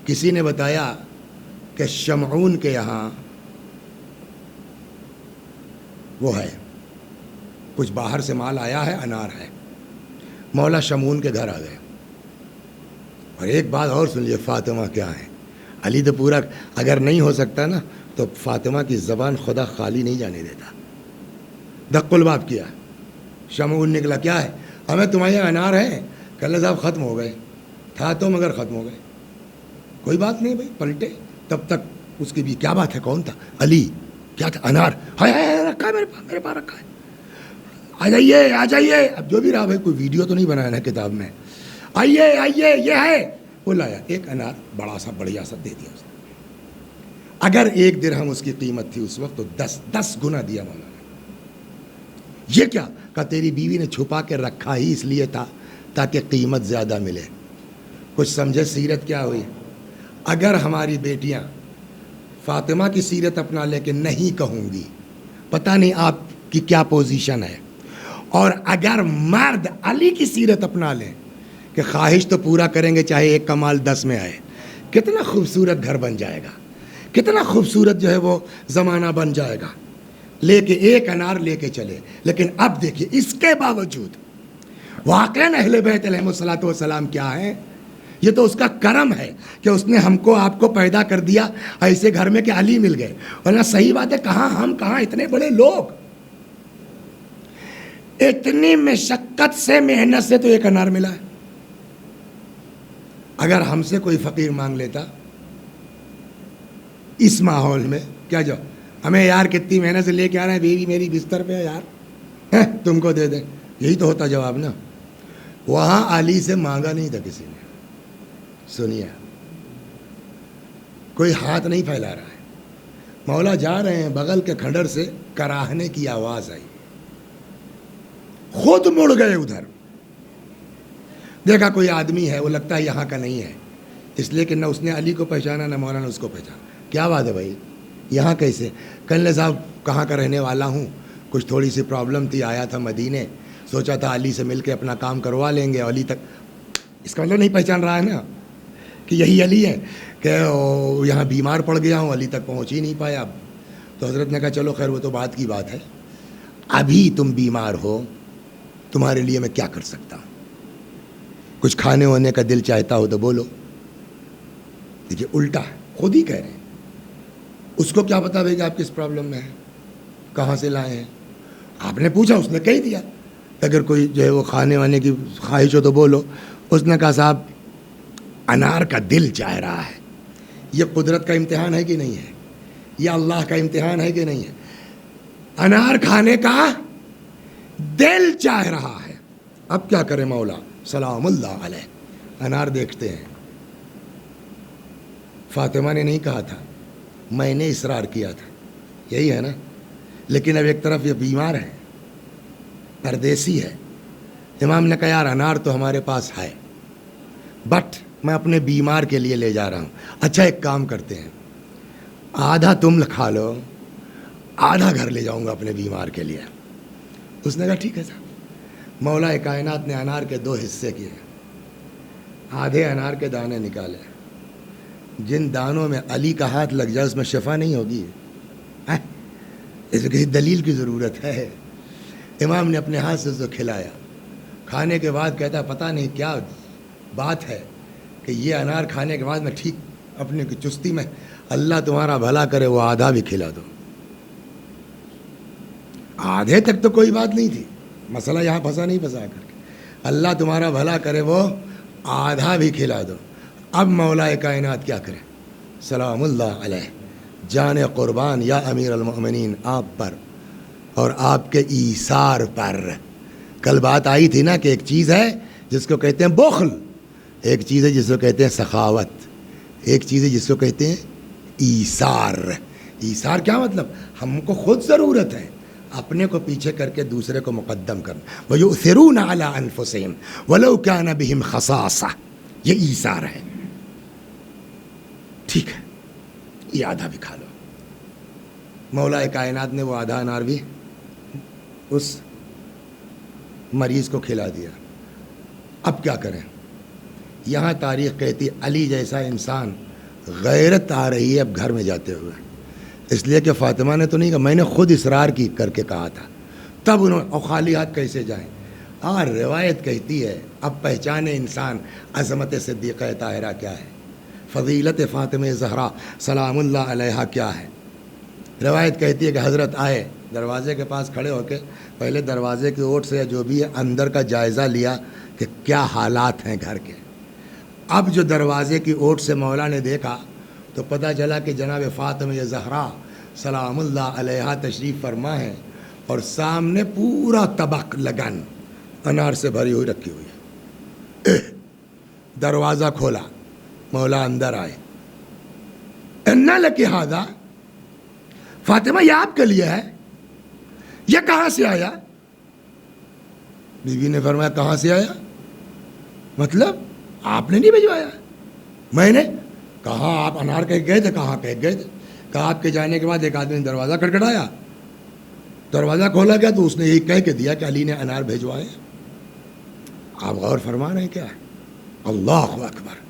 کسی نے بتایا کہ شمعون کے یہاں وہ ہے، کچھ باہر سے مال آیا ہے، انار ہے. مولا شمعون کے گھر آ گئے. اور ایک بات اور سن لیے، فاطمہ کیا ہے؟ علی تو پورا اگر نہیں ہو سکتا نا تو فاطمہ کی زبان خدا خالی نہیں جانے دیتا. دق الباب کیا. شمعون نکلا، کیا ہے؟ ہمیں تمہارے انار ہیں. کل صاحب ختم ہو گئے تھا تو مگر ختم ہو گئے. کوئی بات نہیں بھائی، پلٹے. تب تک اس کی بھی کیا بات ہے، کون تھا؟ علی. کیا تھا؟ انار رکھا ہے میرے پاس رکھا ہے، آ جائیے آ جائیے. اب جو بھی رہا بھائی، کوئی ویڈیو تو نہیں بنایا نا کتاب میں. آئیے آئیے یہ ہے. وہ لایا ایک انار بڑا سا بڑھیا سا دے دیا. اگر 1 درہم اس کی قیمت تھی اس وقت تو 10 گنا دیا مولا نے. یہ کیا کہ تیری بیوی نے چھپا کے رکھا ہی اس لیے تھا تاکہ قیمت زیادہ ملے. کچھ سمجھے سیرت کیا ہوئی؟ اگر ہماری بیٹیاں فاطمہ کی سیرت اپنا لے کے نہیں کہوں گی، پتہ نہیں آپ کی کیا پوزیشن ہے. اور اگر مرد علی کی سیرت اپنا لیں کہ خواہش تو پورا کریں گے چاہے ایک کا مال 10 میں آئے، کتنا خوبصورت گھر بن جائے گا، کتنا خوبصورت جو ہے وہ زمانہ بن جائے گا، لے کے ایک انار لے کے چلے. لیکن اب دیکھیے اس کے باوجود واقعاً اہل بیت علیہ الصلوۃ والسلام کیا ہے، یہ تو اس کا کرم ہے کہ اس نے ہم کو آپ کو پیدا کر دیا ایسے گھر میں کہ علی مل گئے. ورنہ صحیح بات ہے کہاں ہم کہاں اتنے بڑے لوگ، اتنی مشقت سے محنت سے تو ایک انار ملا ہے. اگر ہم سے کوئی فقیر مانگ لیتا اس ماحول میں کیا جو ہمیں یار کتنی محنت سے لے کے آ رہے ہیں، بیوی میری بستر پہ ہے یار تم کو دے دیں، یہی تو ہوتا جواب نا. وہاں علی سے مانگا نہیں تھا کسی نے. سنیے کوئی ہاتھ نہیں پھیلا رہا ہے، مولا جا رہے ہیں بغل کے کھنڈر سے کراہنے کی آواز آئی، خود مڑ گئے ادھر، دیکھا کوئی آدمی ہے، وہ لگتا ہے یہاں کا نہیں ہے، اس لیے کہ نہ اس نے علی کو پہچانا نہ مولا نے اس کو پہچانا. کیا بات ہے بھائی یہاں کیسے؟ کہنے صاحب کہاں کا رہنے والا ہوں، کچھ تھوڑی سی پرابلم تھی، آیا تھا مدینے، سوچا تھا علی سے مل کے اپنا کام کروا لیں گے. علی تک اس کا مطلب نہیں پہچان رہا ہے نا کہ یہی علی ہے، کہ یہاں بیمار پڑ گیا ہوں، علی تک پہنچ ہی نہیں پایا. تو حضرت نے کہا چلو خیر وہ تو بات کی بات ہے، ابھی تم بیمار ہو، تمہارے لیے میں کیا کر سکتا ہوں، کچھ کھانے ہونے کا دل چاہتا ہو تو بولو. دیکھیے الٹا ہے، خود ہی کہہ رہے ہیں. اس کو کیا پتا بھائی کہ آپ کس پرابلم میں ہیں، کہاں سے لائے ہیں. آپ نے پوچھا، اس نے کہہ دیا اگر کوئی جو ہے وہ کھانے وانے کی خواہش ہو تو بولو. اس نے کہا صاحب انار کا دل چاہ رہا ہے. یہ قدرت کا امتحان ہے کہ نہیں ہے، یہ اللہ کا امتحان ہے کہ نہیں ہے. انار کھانے کا دل چاہ رہا ہے، اب کیا کرے مولا سلام اللہ علیہ. انار دیکھتے ہیں. فاطمہ نے نہیں کہا تھا، میں نے اصرار کیا تھا، یہی ہے نا. لیکن اب ایک طرف یہ بیمار ہے، پردیسی ہے. امام نے کہا یار انار تو ہمارے پاس ہے بٹ میں اپنے بیمار کے لیے لے جا رہا ہوں. اچھا ایک کام کرتے ہیں، آدھا تم کھا لو، آدھا گھر لے جاؤں گا اپنے بیمار کے لیے. اس نے کہا ٹھیک ہے صاحب. مولا کائنات نے انار کے 2 حصے کیے، آدھے انار کے دانے نکالے. جن دانوں میں علی کا ہاتھ لگ جائے اس میں شفا نہیں ہوگی، اس میں کسی دلیل کی ضرورت ہے. امام نے اپنے ہاتھ سے اس کو کھلایا. کھانے کے بعد کہتا پتہ نہیں کیا بات ہے کہ یہ انار کھانے کے بعد میں ٹھیک اپنے کی چستی میں، اللہ تمہارا بھلا کرے وہ آدھا بھی کھلا دو. آدھے تک تو کوئی بات نہیں تھی، مسئلہ یہاں پھنسا نہیں پھنسا کر کے، اللہ تمہارا بھلا کرے وہ آدھا بھی کھلا دو. اب مولا کائنات کیا کرے سلام اللہ علیہ، جان قربان یا امیر المؤمنین آپ پر اور آپ کے ایثار پر. کل بات آئی تھی نا کہ ایک چیز ہے جس کو کہتے ہیں بخل، ایک چیز ہے جس کو کہتے ہیں سخاوت، ایک چیز ہے جس کو کہتے ہیں ایثار. ایثار کیا مطلب؟ ہم کو خود ضرورت ہے، اپنے کو پیچھے کر کے دوسرے کو مقدم کرنا. وَيُؤْثِرُونَ عَلَىٰ أَنفُسِهِمْ وَلَوْ كَانَ بِهِمْ خَصَاصَةٌ، یہ ایثار ہے. ٹھیک ہے یہ آدھا بھی کھا لو. مولا کائنات نے وہ آدھا انار بھی اس مریض کو کھلا دیا. اب کیا کریں؟ یہاں تاریخ کہتی علی جیسا انسان غیرت آ رہی ہے اب گھر میں جاتے ہوئے، اس لیے کہ فاطمہ نے تو نہیں کہا، میں نے خود اصرار کی کر کے کہا تھا. تب انہوں نے خالی ہاتھ کیسے جائیں. اور روایت کہتی ہے اب پہچانے انسان عظمت صدیقہ طاہرہ کیا ہے، فضیلت فاطمہ زہرا سلام اللہ علیہا کیا ہے. روایت کہتی ہے کہ حضرت آئے، دروازے کے پاس کھڑے ہو کے پہلے دروازے کی اوٹ سے جو بھی ہے اندر کا جائزہ لیا کہ کیا حالات ہیں گھر کے. اب جو دروازے کی اوٹ سے مولا نے دیکھا تو پتہ چلا کہ جناب فاطمہ زہرا سلام اللہ علیہا تشریف فرما ہے اور سامنے پورا طبق لگن انار سے بھری ہوئی رکھی ہوئی ہے. دروازہ کھولا، مولا اندر آئے. انا لکی ھذا، فاطمہ یہ آپ کے لیے ہے، یہ کہاں سے آیا؟ بیوی نے فرمایا کہاں سے آیا مطلب آپ نے نہیں بھجوایا؟ میں نے کہا آپ انار کہہ گئے تھے. کہاں کہہ گئے تھے؟ کہا آپ کے جانے کے بعد ایک آدمی نے دروازہ کھٹکھٹایا. دروازہ کھولا گیا تو اس نے یہی کہہ کے دیا کہ علی نے انار بھیجوائے. آپ غور فرما رہے ہیں کیا؟ اللہ اکبر.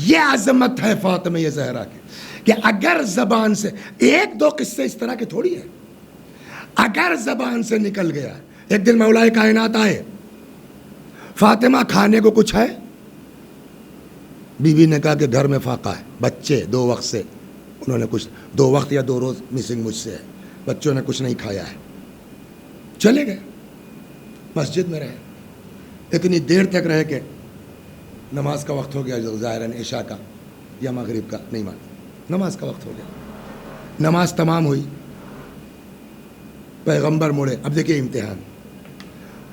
یہ عظمت ہے فاطمہ زہرا کی کہ اگر زبان سے ایک دو قصے اس طرح کے تھوڑی ہیں، اگر زبان سے نکل گیا. ایک دن مولا کائنات آئے، فاطمہ کھانے کو کچھ ہے؟ بی بی نے کہا کہ گھر میں فاقہ ہے، بچے 2 وقت سے انہوں نے کچھ 2 وقت یا 2 روز مسنگ مجھ سے ہے، بچوں نے کچھ نہیں کھایا ہے. چلے گئے، مسجد میں رہے، اتنی دیر تک رہے کہ نماز کا وقت ہو گیا، جو ظاہراً عشاء کا یا مغرب کا نہیں مان، نماز کا وقت ہو گیا. نماز تمام ہوئی، پیغمبر مڑے. اب دیکھیے امتحان،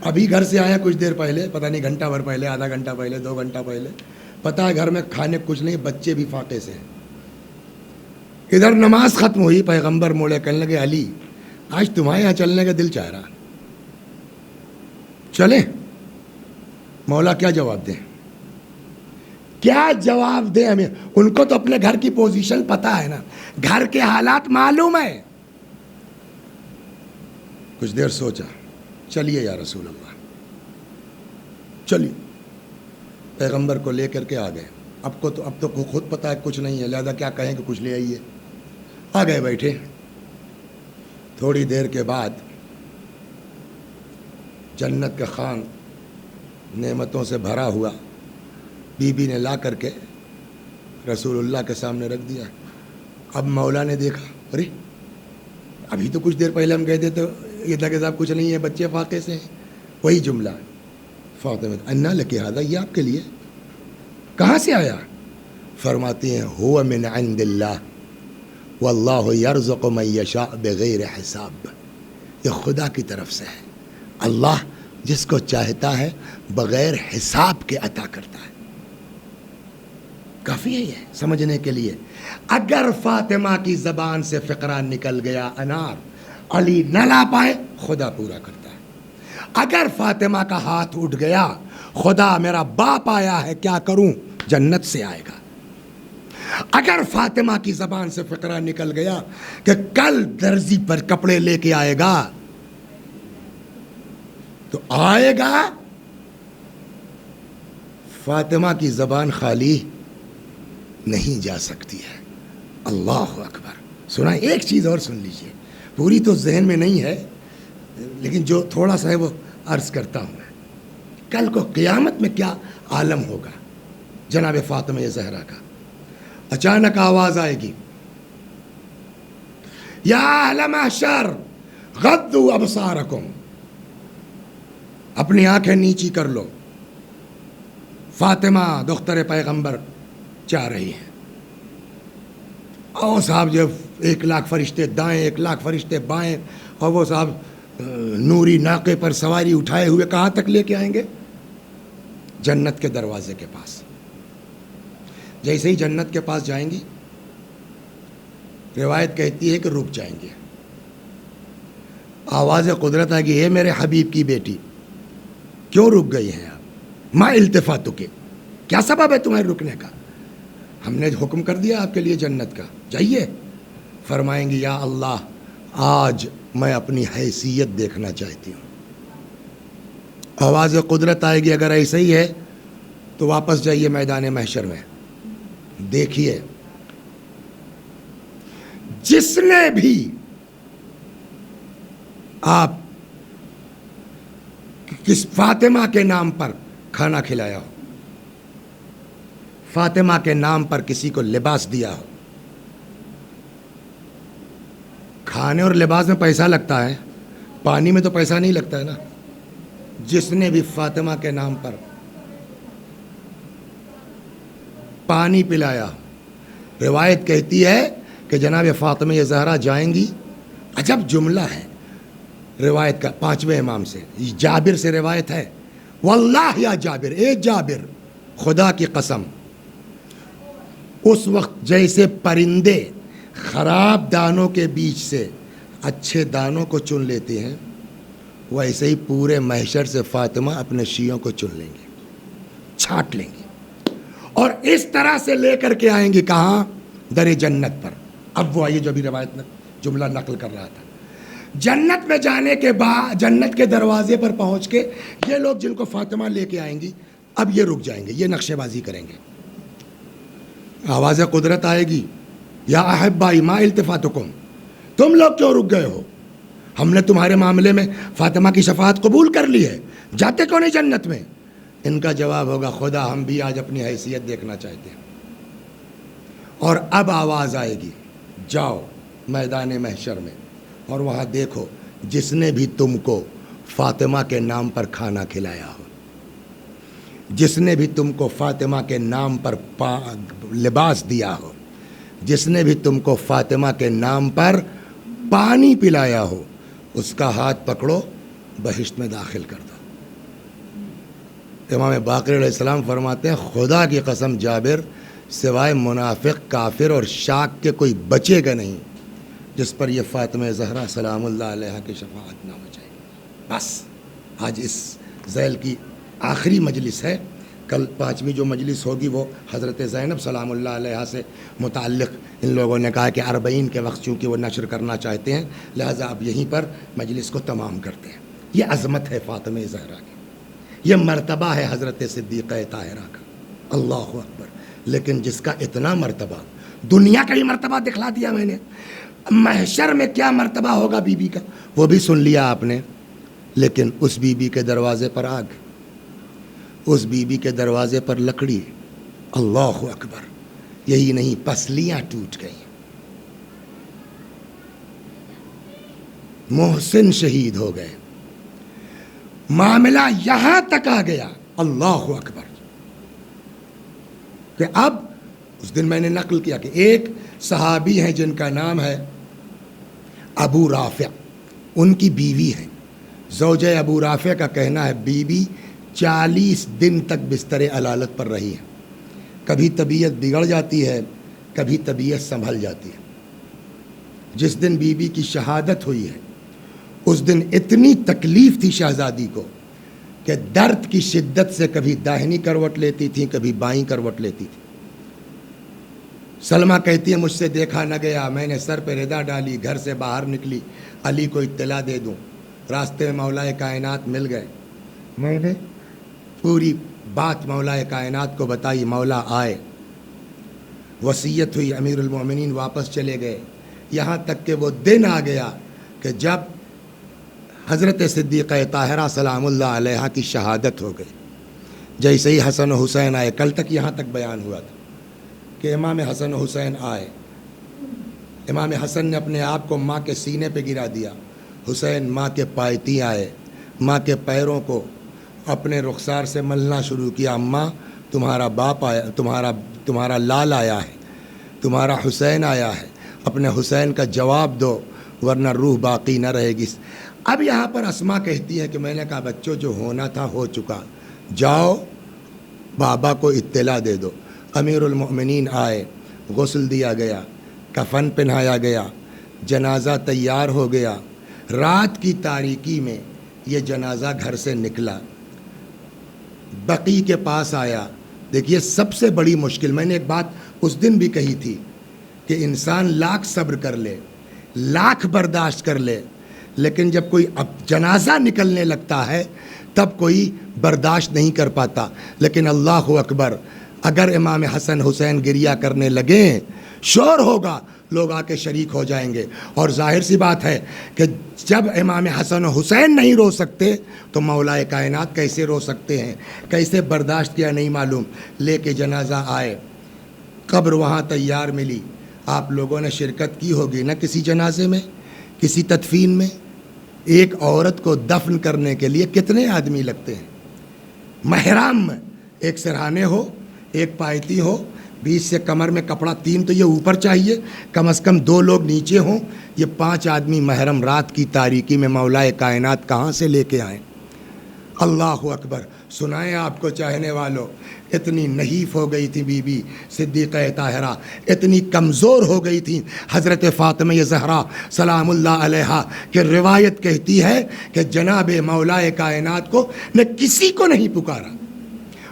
ابھی گھر سے آیا کچھ دیر پہلے، پتہ نہیں گھنٹہ بھر پہلے، آدھا گھنٹہ پہلے، 2 گھنٹہ پہلے، پتہ ہے گھر میں کھانے کچھ نہیں، بچے بھی فاقے سے ہیں. ادھر نماز ختم ہوئی، پیغمبر مڑے، کہنے لگے علی آج تمہارے یہاں چلنے کا دل چاہ رہا، چلیں؟ مولا کیا جواب دیں؟ کیا جواب دیں ہمیں؟ ان کو تو اپنے گھر کی پوزیشن پتہ ہے نا، گھر کے حالات معلوم ہے. کچھ دیر سوچا، چلیے یا رسول اللہ، چلیے. پیغمبر کو لے کر کے آ گئے. اب تو خود پتہ ہے کچھ نہیں ہے، لہذا کیا کہیں کہ کچھ لے آئیے. آ گئے، بیٹھے. تھوڑی دیر کے بعد جنت کا خوان نعمتوں سے بھرا ہوا بی بی نے لا کر کے رسول اللہ کے سامنے رکھ دیا. اب مولا نے دیکھا، ارے ابھی تو کچھ دیر پہلے ہم گئے تھے تو یہ تھا کہ صاحب کچھ نہیں ہے، بچے فاقے سے ہیں. وہی جملہ، فاطمہ انا لکی ھذا، یہ آپ کے لیے کہاں سے آیا؟ فرماتی ہیں ہوا من عند اللہ واللہ یرزق من یشاء بغیر حساب. یہ خدا کی طرف سے ہے، اللہ جس کو چاہتا ہے بغیر حساب کے عطا کرتا ہے. کافی ہے یہ سمجھنے کے لیے. اگر فاطمہ کی زبان سے فقرہ نکل گیا انار، علی نہ لا پائے، خدا پورا کرتا ہے. اگر فاطمہ کا ہاتھ اٹھ گیا، خدا میرا باپ آیا ہے کیا کروں، جنت سے آئے گا. اگر فاطمہ کی زبان سے فقرہ نکل گیا کہ کل درزی پر کپڑے لے کے آئے گا، تو آئے گا. فاطمہ کی زبان خالی نہیں جا سکتی ہے. اللہ اکبر. سنا ایک چیز اور سن لیجئے، پوری تو ذہن میں نہیں ہے لیکن جو تھوڑا سا ہے وہ عرض کرتا ہوں. کل کو قیامت میں کیا عالم ہوگا جناب فاطمہ زہرا کا. اچانک آواز آئے گی، یا اہل محشر غضوا ابصارکم، اپنی آنکھیں نیچی کر لو. فاطمہ دختر پیغمبر چاہ رہی ہے. اور صاحب جب 1,00,000 فرشتے دائیں، 1,00,000 فرشتے بائیں، اور وہ صاحب نوری ناقے پر سواری اٹھائے ہوئے کہاں تک لے کے آئیں گے؟ جنت کے دروازے کے پاس. جیسے ہی جنت کے پاس جائیں گی، روایت کہتی ہے کہ رک جائیں گے. آواز قدرت آئے گی، اے میرے حبیب کی بیٹی کیوں رک گئی ہیں آپ؟ ما التفاتو کے، کیا سبب ہے تمہارے رکنے کا؟ ہم نے حکم کر دیا آپ کے لیے جنت کا، جائیے. فرمائیں گی یا اللہ آج میں اپنی حیثیت دیکھنا چاہتی ہوں. آواز قدرت آئے گی، اگر ایسا ہی ہے تو واپس جائیے میدان محشر میں. دیکھیے جس نے بھی آپ کس فاطمہ کے نام پر کھانا کھلایا ہو، فاطمہ کے نام پر کسی کو لباس دیا ہو. کھانے اور لباس میں پیسہ لگتا ہے، پانی میں تو پیسہ نہیں لگتا ہے نا. جس نے بھی فاطمہ کے نام پر پانی پلایا، روایت کہتی ہے کہ جناب فاطمہ زہرا جائیں گی. عجب جملہ ہے روایت کا 5ویں امام سے، جابر سے روایت ہے، واللہ یا جابر، اے جابر خدا کی قسم، اس وقت جیسے پرندے خراب دانوں کے بیچ سے اچھے دانوں کو چن لیتے ہیں، ویسے ہی پورے محشر سے فاطمہ اپنے شیعوں کو چن لیں گے، چھانٹ لیں گے، اور اس طرح سے لے کر کے آئیں گے کہاں؟ در جنت پر. اب وہ آئیے جو بھی روایت جملہ نقل کر رہا تھا. جنت میں جانے کے بعد جنت کے دروازے پر پہنچ کے یہ لوگ جن کو فاطمہ لے کے آئیں گی اب یہ رک جائیں گے, یہ نقشے بازی کریں گے. آواز قدرت آئے گی, یا احبائی ما التفاتکم, تم لوگ کیوں رک گئے ہو؟ ہم نے تمہارے معاملے میں فاطمہ کی شفاعت قبول کر لی ہے, جاتے کیوں نہیں جنت میں؟ ان کا جواب ہوگا خدا ہم بھی آج اپنی حیثیت دیکھنا چاہتے ہیں. اور اب آواز آئے گی, جاؤ میدان محشر میں اور وہاں دیکھو جس نے بھی تم کو فاطمہ کے نام پر کھانا کھلایا ہو, جس نے بھی تم کو فاطمہ کے نام پر لباس دیا ہو, جس نے بھی تم کو فاطمہ کے نام پر پانی پلایا ہو, اس کا ہاتھ پکڑو بہشت میں داخل کر دو. امام باقر علیہ السلام فرماتے ہیں خدا کی قسم جابر, سوائے منافق, کافر اور شاک کے کوئی بچے گا نہیں جس پر یہ فاطمہ زہرا سلام اللہ علیہ کی شفاعت نہ ہو جائے. بس آج اس ذیل کی آخری مجلس ہے. کل 5ویں جو مجلس ہوگی وہ حضرت زینب سلام اللہ علیہ سے متعلق ان لوگوں نے کہا کہ 40 کے وقت چونکہ وہ نشر کرنا چاہتے ہیں لہٰذا اب یہیں پر مجلس کو تمام کرتے ہیں. یہ عظمت ہے فاطمہ زہرا کی, یہ مرتبہ ہے حضرت صدیقہ طاہرہ کا. اللہ اکبر. لیکن جس کا اتنا مرتبہ, دنیا کا ہی مرتبہ دکھلا دیا میں نے, محشر میں کیا مرتبہ ہوگا بی بی کا وہ بھی سن لیا آپ نے. لیکن اس بی بی کے دروازے پر آگ, اس بی بی کے دروازے پر لکڑی. اللہ اکبر. یہی نہیں, پسلیاں ٹوٹ گئیں, محسن شہید ہو گئے, معاملہ یہاں تک آ گیا. اللہ اکبر. کہ اب اس دن میں نے نقل کیا کہ ایک صحابی ہیں جن کا نام ہے ابو رافع, ان کی بیوی ہے. زوجہ ابو رافع کا کہنا ہے بیوی 40 دن تک بستر علالت پر رہی ہے. کبھی طبیعت بگڑ جاتی ہے, کبھی طبیعت سنبھل جاتی ہے. جس دن بیوی کی شہادت ہوئی ہے اس دن اتنی تکلیف تھی شہزادی کو کہ درد کی شدت سے کبھی داہنی کروٹ لیتی تھی, کبھی بائیں کروٹ لیتی تھی. سلمہ کہتی ہے مجھ سے دیکھا نہ گیا, میں نے سر پہ ردا ڈالی, گھر سے باہر نکلی علی کو اطلاع دے دوں, راستے میں مولا کائنات مل گئے, میں نے پوری بات مولا کائنات کو بتائی, مولا آئے, وصیت ہوئی, امیر المومنین واپس چلے گئے. یہاں تک کہ وہ دن آ گیا کہ جب حضرت صدیقہ طاہرہ سلام اللہ علیہ کی شہادت ہو گئی. جیسے ہی حسن و حسین آئے, کل تک یہاں تک بیان ہوا تھا کہ امام حسن و حسین آئے, امام حسن نے اپنے آپ کو ماں کے سینے پہ گرا دیا, حسین ماں کے پایتی آئے, ماں کے پیروں کو اپنے رخسار سے ملنا شروع کیا. اماں تمہارا باپ آیا, تمہارا لال آیا ہے, تمہارا حسین آیا ہے, اپنے حسین کا جواب دو ورنہ روح باقی نہ رہے گی. اب یہاں پر اسما کہتی ہے کہ میں نے کہا بچوں جو ہونا تھا ہو چکا, جاؤ بابا کو اطلاع دے دو. امیر المؤمنین آئے, غسل دیا گیا, کفن پہنایا گیا, جنازہ تیار ہو گیا. رات کی تاریکی میں یہ جنازہ گھر سے نکلا, بقی کے پاس آیا. دیکھیے سب سے بڑی مشکل, میں نے ایک بات اس دن بھی کہی تھی کہ انسان لاکھ صبر کر لے, لاکھ برداشت کر لے, لیکن جب کوئی اب جنازہ نکلنے لگتا ہے تب کوئی برداشت نہیں کر پاتا. لیکن اللہ اکبر, اگر امام حسن حسین گریہ کرنے لگیں شور ہوگا, لوگ آ کے شریک ہو جائیں گے. اور ظاہر سی بات ہے کہ جب امام حسن و حسین نہیں رو سکتے تو مولا کائنات کیسے رو سکتے ہیں, کیسے برداشت کیا نہیں معلوم. لے کے جنازہ آئے, قبر وہاں تیار ملی. آپ لوگوں نے شرکت کی ہوگی نہ کسی جنازے میں, کسی تدفین میں. ایک عورت کو دفن کرنے کے لیے کتنے آدمی لگتے ہیں؟ محرام میں ایک سرہانے ہو, ایک پایتی ہو, بیچ سے کمر میں کپڑا, 3 تو یہ اوپر چاہیے, کم از کم 2 لوگ نیچے ہوں. یہ 5 آدمی محرم رات کی تاریکی میں مولا کائنات کہاں سے لے کے آئیں؟ اللہ اکبر. سنائیں آپ کو چاہنے والوں, اتنی نحیف ہو گئی تھی بی بی صدیقہ طاہرہ, اتنی کمزور ہو گئی تھی حضرت فاطمہ زہرا سلام اللہ علیہ کہ روایت کہتی ہے کہ جناب مولا کائنات کو نے کسی کو نہیں پکارا,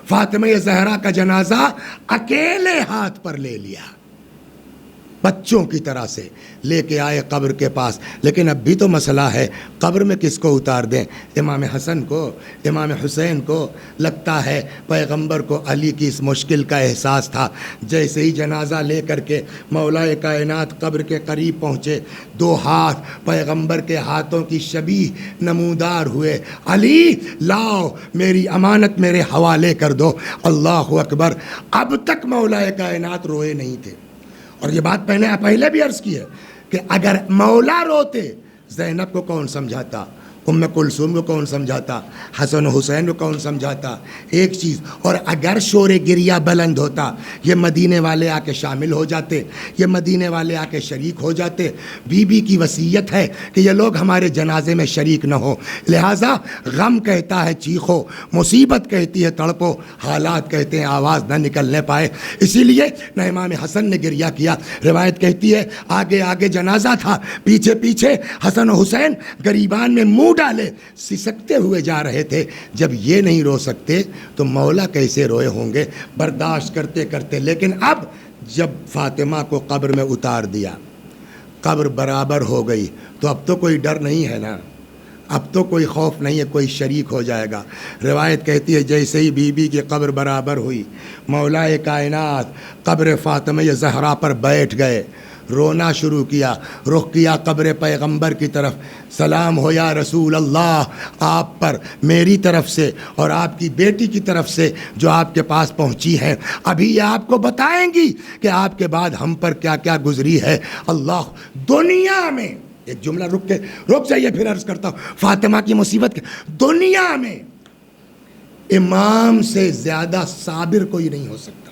فاطمہ زہرا کا جنازہ اکیلے ہاتھ پر لے لیا. بچوں کی طرح سے لے کے آئے قبر کے پاس. لیکن اب بھی تو مسئلہ ہے, قبر میں کس کو اتار دیں؟ امام حسن کو, امام حسین کو؟ لگتا ہے پیغمبر کو علی کی اس مشکل کا احساس تھا. جیسے ہی جنازہ لے کر کے مولا کائنات قبر کے قریب پہنچے, دو ہاتھ پیغمبر کے ہاتھوں کی شبیہ نمودار ہوئے. علی لاؤ میری امانت میرے حوالے کر دو. اللہ اکبر. اب تک مولا کائنات روئے نہیں تھے. اور یہ بات میں نے پہلے بھی عرض کی ہے کہ اگر مولا روتے زینب کو کون سمجھاتا, ام کلثوم کو کون سمجھاتا, حسن و حسین کو کون سمجھاتا؟ ایک چیز. اور اگر شور گریہ بلند ہوتا, یہ مدینے والے آ کے شامل ہو جاتے, یہ مدینے والے آ کے شریک ہو جاتے. بی بی کی وصیت ہے کہ یہ لوگ ہمارے جنازے میں شریک نہ ہو. لہٰذا غم کہتا ہے چیخو, مصیبت کہتی ہے تڑپو, حالات کہتے ہیں آواز نہ نکلنے پائے. اسی لیے نہ امام حسن نے گریہ کیا. روایت کہتی ہے آگے آگے جنازہ تھا, پیچھے پیچھے حسن و حسین گریبان میں منہ ڈالے سسکتے ہوئے جا رہے تھے. جب یہ نہیں رو سکتے تو مولا کیسے روئے ہوں گے؟ برداشت کرتے کرتے. لیکن اب جب فاطمہ کو قبر میں اتار دیا, قبر برابر ہو گئی, تو اب تو کوئی ڈر نہیں ہے نا, اب تو کوئی خوف نہیں ہے, کوئی شریک ہو جائے گا. روایت کہتی ہے جیسے ہی بی بی کی قبر برابر ہوئی, مولا کائنات قبر فاطمہ زہرا پر بیٹھ گئے, رونا شروع کیا, رخ کیا قبر پیغمبر کی طرف. سلام ہو یا رسول اللہ آپ پر میری طرف سے اور آپ کی بیٹی کی طرف سے جو آپ کے پاس پہنچی ہیں. ابھی یہ آپ کو بتائیں گی کہ آپ کے بعد ہم پر کیا کیا گزری ہے. اللہ دنیا میں, ایک جملہ رک جائیے پھر عرض کرتا ہوں فاطمہ کی مصیبت کے. دنیا میں امام سے زیادہ صابر کوئی نہیں ہو سکتا.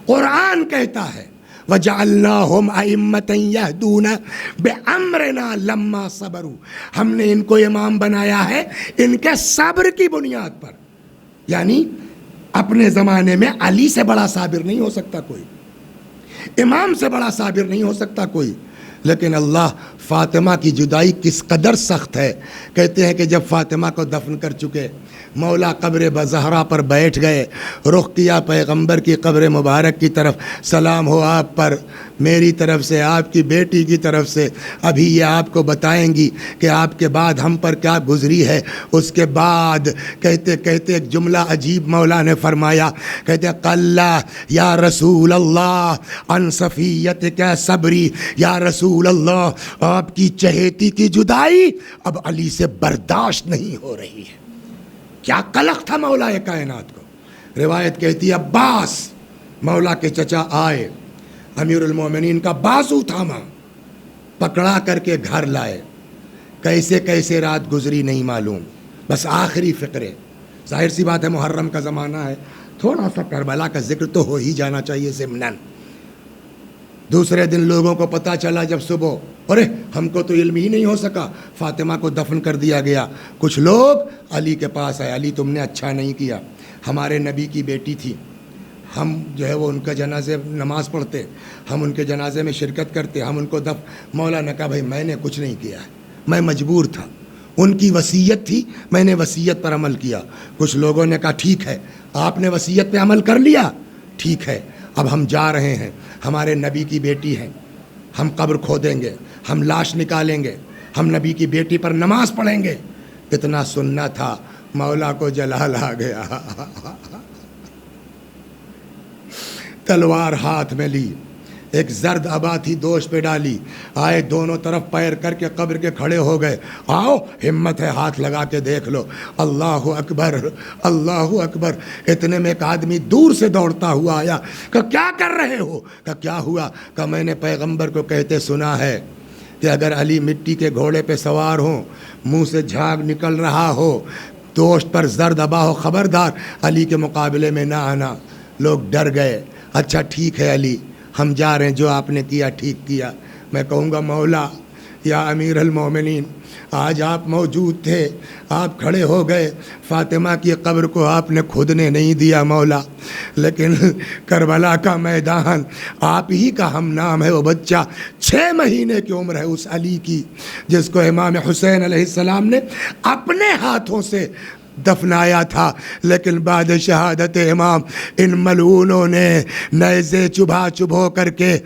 قرآن کہتا ہے وَجَعَلْنَاهُمْ أَئِمَّةً يَهْدُونَ بِأَمْرِنَا لَمَّا صَبَرُوا. ہم نے ان کو امام بنایا ہے ان کے صبر کی بنیاد پر. یعنی اپنے زمانے میں علی سے بڑا صابر نہیں ہو سکتا کوئی, امام سے بڑا صابر نہیں ہو سکتا کوئی. لیکن اللہ فاطمہ کی جدائی کس قدر سخت ہے. کہتے ہیں کہ جب فاطمہ کو دفن کر چکے, مولا قبر بزہرا پر بیٹھ گئے, رخ کیا پیغمبر کی قبر مبارک کی طرف. سلام ہو آپ پر میری طرف سے, آپ کی بیٹی کی طرف سے. ابھی یہ آپ کو بتائیں گی کہ آپ کے بعد ہم پر کیا گزری ہے. اس کے بعد کہتے کہتے ایک جملہ عجیب مولا نے فرمایا, کہتے قَلَّ یا رسول اللہ عن صفیتک صبری. یا رسول اللہ آپ کی چہیتی کی جدائی اب علی سے برداشت نہیں ہو رہی ہے. کیا قلق تھا مولا کائنات کو. روایت کہتی ہے عباس مولا کے چچا آئے, امیر المومنین کا بازو تھاما, پکڑا کر کے گھر لائے. کیسے کیسے رات گزری نہیں معلوم. بس آخری فقرے, ظاہر سی بات ہے محرم کا زمانہ ہے, تھوڑا سا کربلا کا ذکر تو ہو ہی جانا چاہیے ضمناً. دوسرے دن لوگوں کو پتہ چلا جب صبح, ارے ہم کو تو علم ہی نہیں ہو سکا, فاطمہ کو دفن کر دیا گیا. کچھ لوگ علی کے پاس آئے, علی تم نے اچھا نہیں کیا, ہمارے نبی کی بیٹی تھی, ہم جو ہے وہ ان کا جنازے نماز پڑھتے, ہم ان کے جنازے میں شرکت کرتے, ہم ان کو مولا نے کہا بھائی میں نے کچھ نہیں کیا ہے, میں مجبور تھا, ان کی وصیت تھی, میں نے وصیت پر عمل کیا. کچھ لوگوں نے کہا ٹھیک ہے آپ نے وصیت پہ عمل کر لیا, ٹھیک ہے اب ہم جا رہے ہیں, ہمارے نبی کی بیٹی ہے, ہم قبر کھودیں گے, ہم لاش نکالیں گے, ہم نبی کی بیٹی پر نماز پڑھیں گے. اتنا سننا تھا, مولا کو جلال آ گیا. تلوار ہاتھ میں لی, ایک زرد ابا تھی دوش پہ ڈالی, آئے دونوں طرف پیر کر کے قبر کے کھڑے ہو گئے. آؤ ہمت ہے ہاتھ لگا کے دیکھ لو. اللہ اکبر اللہ اکبر. اتنے میں ایک آدمی دور سے دوڑتا ہوا آیا, کہ کیا کر رہے ہو؟ کہ کیا ہوا؟ کہ میں نے پیغمبر کو کہتے سنا ہے کہ اگر علی مٹی کے گھوڑے پہ سوار ہوں, منہ سے جھاگ نکل رہا ہو, دوست پر زرد ابا ہو, خبردار علی کے مقابلے میں نہ آنا. لوگ ڈر گئے. اچھا ٹھیک ہے علی ہم جا رہے ہیں, جو آپ نے کیا ٹھیک کیا. میں کہوں گا مولا یا امیر المومنین آج آپ موجود تھے, آپ کھڑے ہو گئے, فاطمہ کی قبر کو آپ نے کھودنے نہیں دیا مولا, لیکن کربلا کا میدان آپ ہی کا ہم نام ہے. وہ بچہ 6 مہینے کی عمر ہے اس علی کی جس کو امام حسین علیہ السلام نے اپنے ہاتھوں سے دفنایا تھا، لیکن بعد شہادت امام ان ملعونوں نے نیزے چبھو کر کے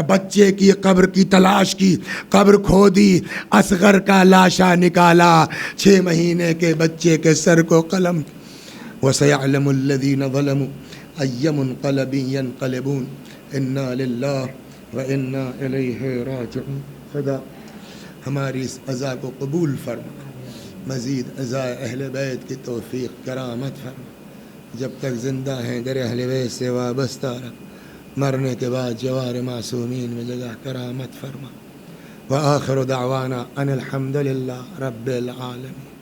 بچے کی قبر کی تلاش کی، قبر کھودی، اصغر کا لاشا نکالا، 6 مہینے کے بچے کے سر کو قلم. وَسَيَعْلَمُ الَّذِينَ ظَلَمُوا أَيَّ مُنقَلَبٍ يَنقَلِبُونَ إِنَّا لِلَّهِ وَإِنَّا إِلَيْهِ رَاجِعُونَ. خدا ہماری اس عزا کو قبول فرما، مزید عزائے اہل بیت کی توفیق کرامت فرما. جب تک زندہ ہیں در اہل بیت سے وابستہ رکھ، مرنے کے بعد جوار معصومین میں جگہ کرامت فرما. وآخر دعوانا ان الحمد للہ رب العالمین.